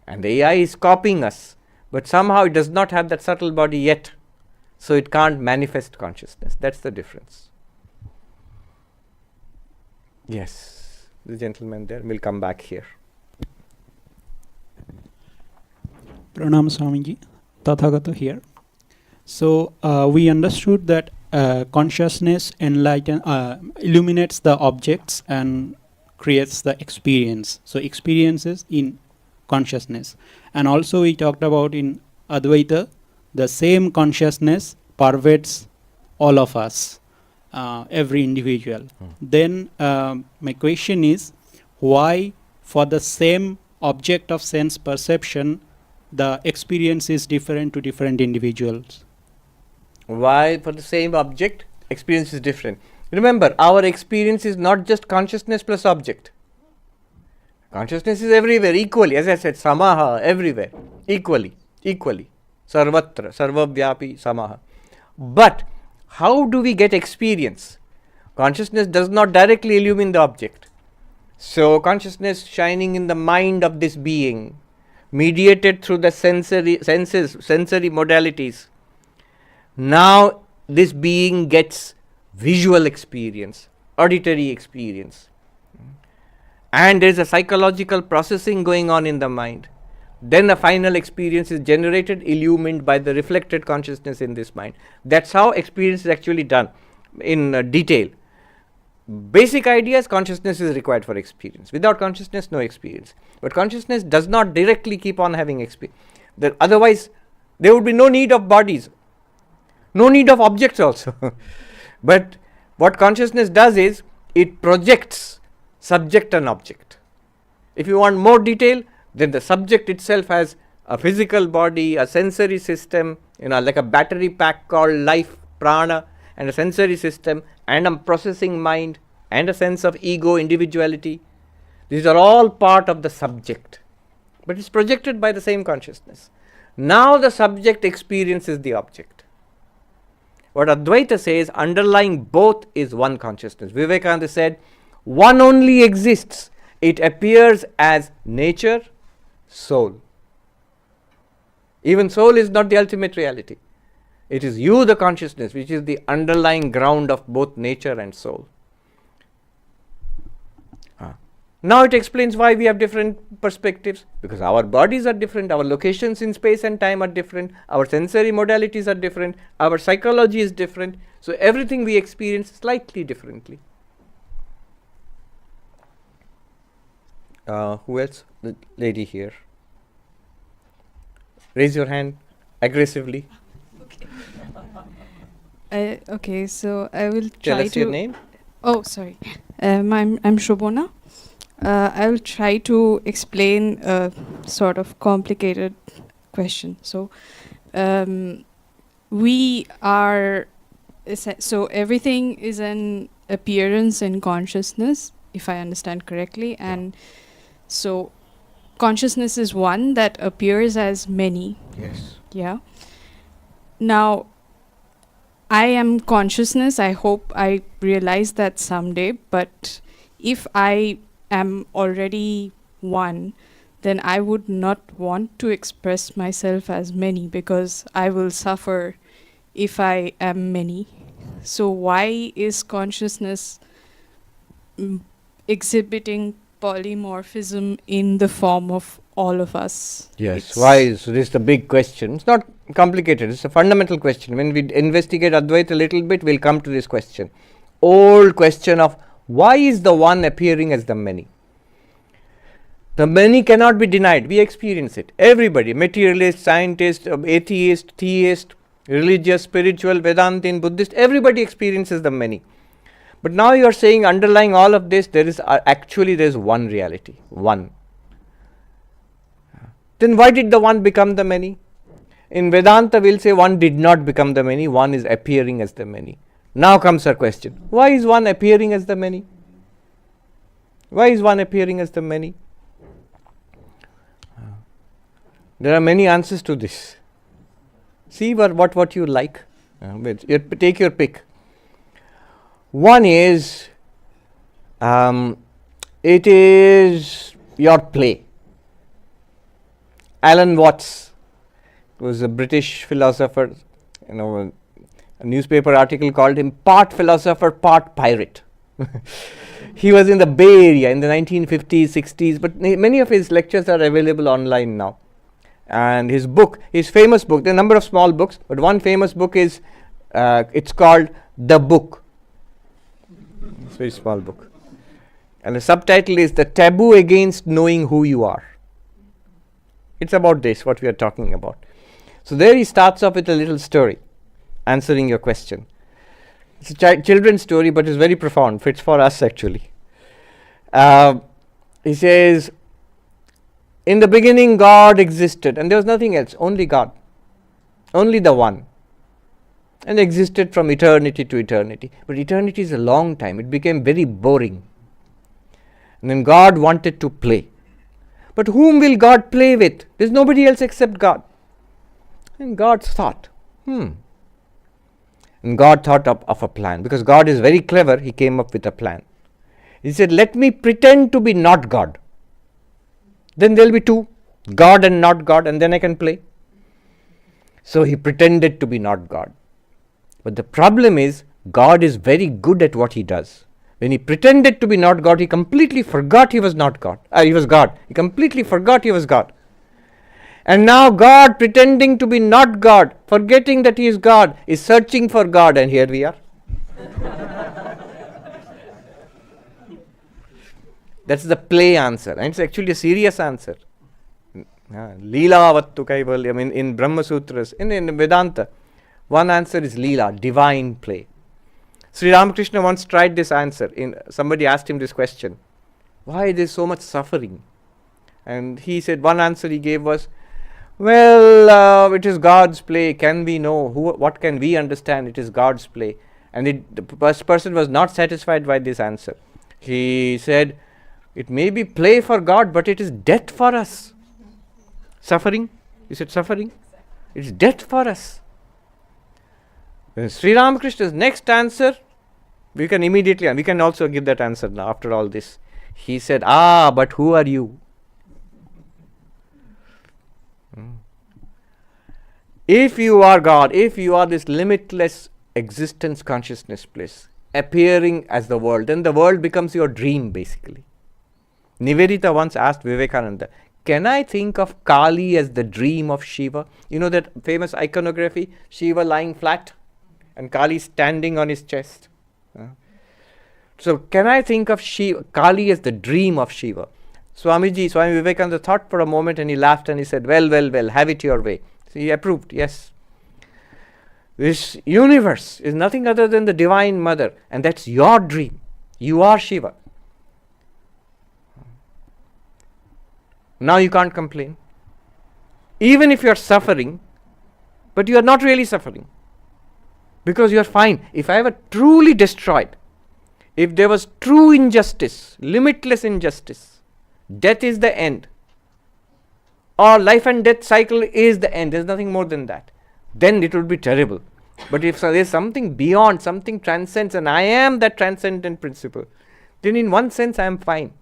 And the AI is copying us, but somehow it does not have that subtle body yet, so it can't manifest consciousness. That's the difference. Yes, the gentleman there. We'll come back here. Pranam Swamiji, Tathagata here. So we understood that consciousness illuminates the objects and creates the experience. So experiences in consciousness. And also we talked about in Advaita, the same consciousness pervades all of us. every individual. Then my question is, why for the same object of sense perception, the experience is different to different individuals? Why for the same object, experience is different? Remember, our experience is not just consciousness plus object. Consciousness is everywhere, equally. As I said, samaha, everywhere, equally. Sarvatra, sarvavyapi, samaha. But how do we get experience? Consciousness does not directly illumine the object. So consciousness shining in the mind of this being, mediated through the sensory modalities. Now this being gets visual experience, auditory experience. And there is a psychological processing going on in the mind. Then the final experience is generated, illumined by the reflected consciousness in this mind. That's how experience is actually done in detail. Basic ideas, consciousness is required for experience. Without consciousness, no experience. But consciousness does not directly keep on having experience. Otherwise, there would be no need of bodies, no need of objects also. But what consciousness does is, it projects subject and object. If you want more detail, then the subject itself has a physical body, a sensory system, like a battery pack called life, prana, and a sensory system, and a processing mind, and a sense of ego, individuality. These are all part of the subject, but it's projected by the same consciousness. Now the subject experiences the object. What Advaita says, underlying both is one consciousness. Vivekananda said, one only exists. It appears as nature, soul. Even soul is not the ultimate reality. It is you, the consciousness, which is the underlying ground of both nature and soul. Now it explains why we have different perspectives. Because our bodies are different, our locations in space and time are different, our sensory modalities are different, our psychology is different. So everything we experience slightly differently. Who else? The lady here. Raise your hand aggressively. Okay, so I will try to... Tell us your name. Oh, sorry. I'm Shobona. I will try to explain a sort of complicated question. So, we are... So, everything is an appearance in consciousness, if I understand correctly. And so, consciousness is one that appears as many. Yes. Yeah. Now, I am consciousness. I hope I realize that someday. But if I am already one, then I would not want to express myself as many, because I will suffer if I am many. So why is consciousness exhibiting polymorphism in the form of all of us? Yes, why? So this is the big question. It's not complicated, it's a fundamental question. When we investigate Advaita a little bit, we'll come to this question. Old question of why is the one appearing as the many? The many cannot be denied. We experience it. Everybody, materialist, scientist, atheist, theist, religious, spiritual, Vedantin, Buddhist, everybody experiences the many. But now you are saying underlying all of this, there is one reality, one. Then why did the one become the many? In Vedanta, we'll say one did not become the many, one is appearing as the many. Now comes our question. Why is one appearing as the many? Why is one appearing as the many? There are many answers to this. See what you like. Take your pick. One is, it is your play. Alan Watts was a British philosopher. A newspaper article called him part philosopher, part pirate. He was in the Bay Area in the 1950s, 60s, but many of his lectures are available online now. And his famous book, there are a number of small books, but one famous book is, it's called The Book. It's a very small book. And the subtitle is The Taboo Against Knowing Who You Are. It's about this, what we are talking about. So there he starts off with a little story, answering your question. It's a children's story, but it's very profound. Fits for us actually. He says, in the beginning God existed, and there was nothing else, only God, only the One, and existed from eternity to eternity. But eternity is a long time. It became very boring. And then God wanted to play. But whom will God play with? There's nobody else except God. And God thought, And God thought of a plan. Because God is very clever, He came up with a plan. He said, let me pretend to be not God. Then there will be two, God and not God, and then I can play. So He pretended to be not God. But the problem is, God is very good at what He does. When He pretended to be not God, He completely forgot He was not God. He was God. He completely forgot He was God. And now God, pretending to be not God, forgetting that He is God, is searching for God, and here we are. That's the play answer, and it's actually a serious answer. Leela vattu kaivalyam in Brahma Sutras, in Vedanta, one answer is Leela, divine play. Sri Ramakrishna once tried this answer. Somebody asked him this question, why is there so much suffering? And he said, one answer he gave was, well, it is God's play. Can we know? What can we understand? It is God's play. And the person was not satisfied by this answer. He said, it may be play for God, but it is death for us. Suffering? Is it suffering? It's death for us. When Sri Ramakrishna's next answer, we can also give that answer now after all this. He said, but who are you? If you are God, if you are this limitless existence consciousness place, appearing as the world, then the world becomes your dream basically. Nivedita once asked Vivekananda, can I think of Kali as the dream of Shiva? You know that famous iconography, Shiva lying flat and Kali standing on his chest. So can I think of Kali as the dream of Shiva? Swami Vivekananda thought for a moment and he laughed and he said, well, have it your way. So he approved, yes. This universe is nothing other than the Divine Mother, and that's your dream. You are Shiva. Now you can't complain. Even if you are suffering, but you are not really suffering. Because you are fine. If I were truly destroyed, if there was true injustice, limitless injustice, death is the end, or life and death cycle is the end, there's nothing more than that, then it would be terrible. But if there is something beyond, something transcends, and I am that transcendent principle, then in one sense I am fine.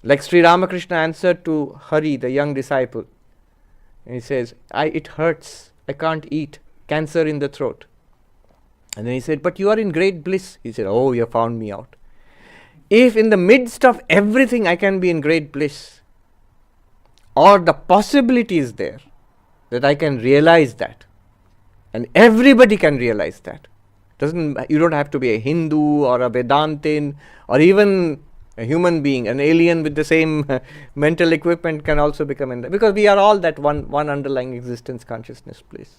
Like Sri Ramakrishna answered to Hari, the young disciple, and he says, it hurts, I can't eat, cancer in the throat. And then he said, but you are in great bliss. He said, oh, you have found me out. If in the midst of everything I can be in great bliss, or the possibility is there that I can realize that, and everybody can realize that. You don't have to be a Hindu or a Vedantin or even a human being. An alien with the same mental equipment can also become in that, because we are all that one underlying existence consciousness place.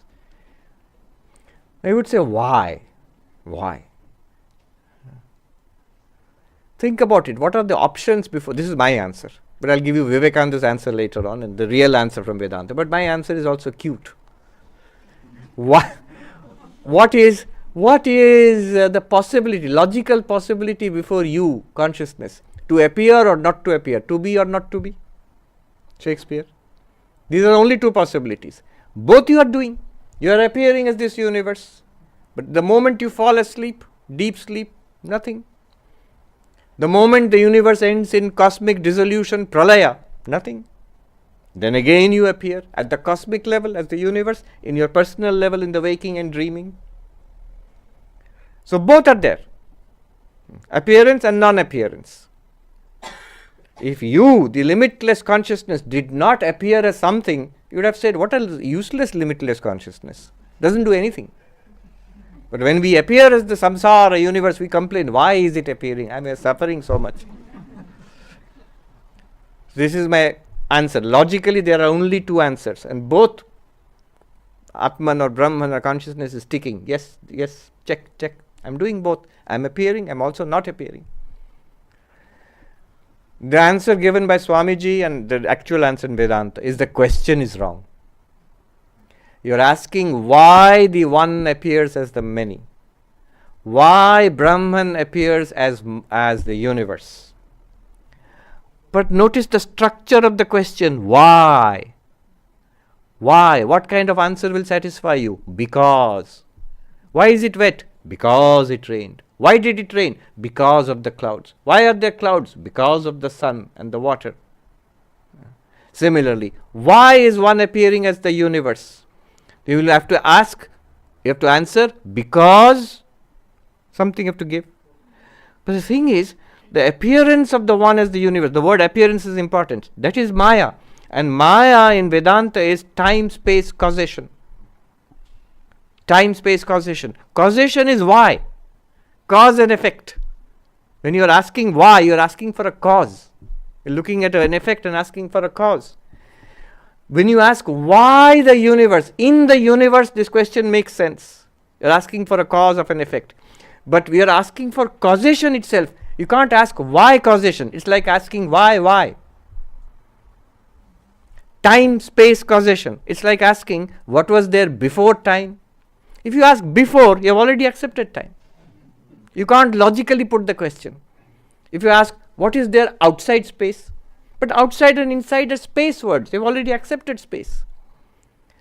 I would say, why? Why? Think about it. What are the options before? This is my answer, but I'll give you Vivekananda's answer later on, and the real answer from Vedanta. But my answer is also cute. What is the possibility, logical possibility before you, consciousness, to appear or not to appear, to be or not to be? Shakespeare. These are only two possibilities. Both you are doing. You are appearing as this universe, but the moment you fall asleep, deep sleep, nothing. The moment the universe ends in cosmic dissolution, pralaya, nothing. Then again you appear at the cosmic level as the universe, in your personal level in the waking and dreaming. So both are there, appearance and non-appearance. If you, the limitless consciousness, did not appear as something, you would have said, what a useless limitless consciousness. Doesn't do anything. But when we appear as the samsara universe, we complain, why is it appearing? I am suffering so much. This is my answer. Logically, there are only two answers, and both Atman or Brahman or consciousness is ticking. Yes, yes, check, check. I'm doing both. I'm appearing, I'm also not appearing. The answer given by Swamiji and the actual answer in Vedanta is the question is wrong. You're asking why the one appears as the many. Why Brahman appears as the universe. But notice the structure of the question. Why? Why? What kind of answer will satisfy you? Because. Why is it wet? Because it rained. Why did it rain? Because of the clouds. Why are there clouds? Because of the sun and the water. Similarly, why is one appearing as the universe? You will have to ask, you have to answer, because something you have to give. But the thing is, the appearance of the one as the universe, the word appearance is important. That is Maya. And Maya in Vedanta is time-space causation. Time-space causation. Causation is why. Cause and effect. When you are asking why, you are asking for a cause. You are looking at an effect and asking for a cause. When you ask why the universe, in the universe this question makes sense. You are asking for a cause of an effect. But we are asking for causation itself. You can't ask why causation. It's like asking why. Time-space causation. It's like asking what was there before time. If you ask before, you have already accepted time. You can't logically put the question. If you ask what is there outside space, but outside and inside are space words. You've already accepted space.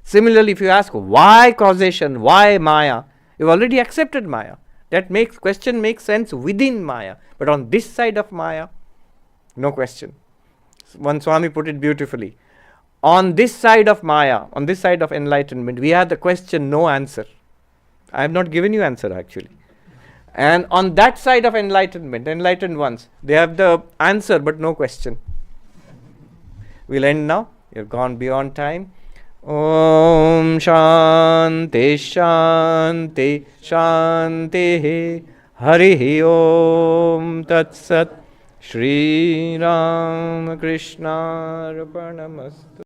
Similarly, if you ask why causation, why Maya, you've already accepted Maya. That question makes sense within Maya. But on this side of Maya, no question. One Swami put it beautifully. On this side of Maya, on this side of enlightenment, we have the question, no answer. I have not given you answer actually. And on that side of enlightenment, enlightened ones, they have the answer but no question. We'll end now. You've gone beyond time. Om Shanti Shanti Shanti Hari Om Tat Sat Shri Ram Krishna Arpanamastu.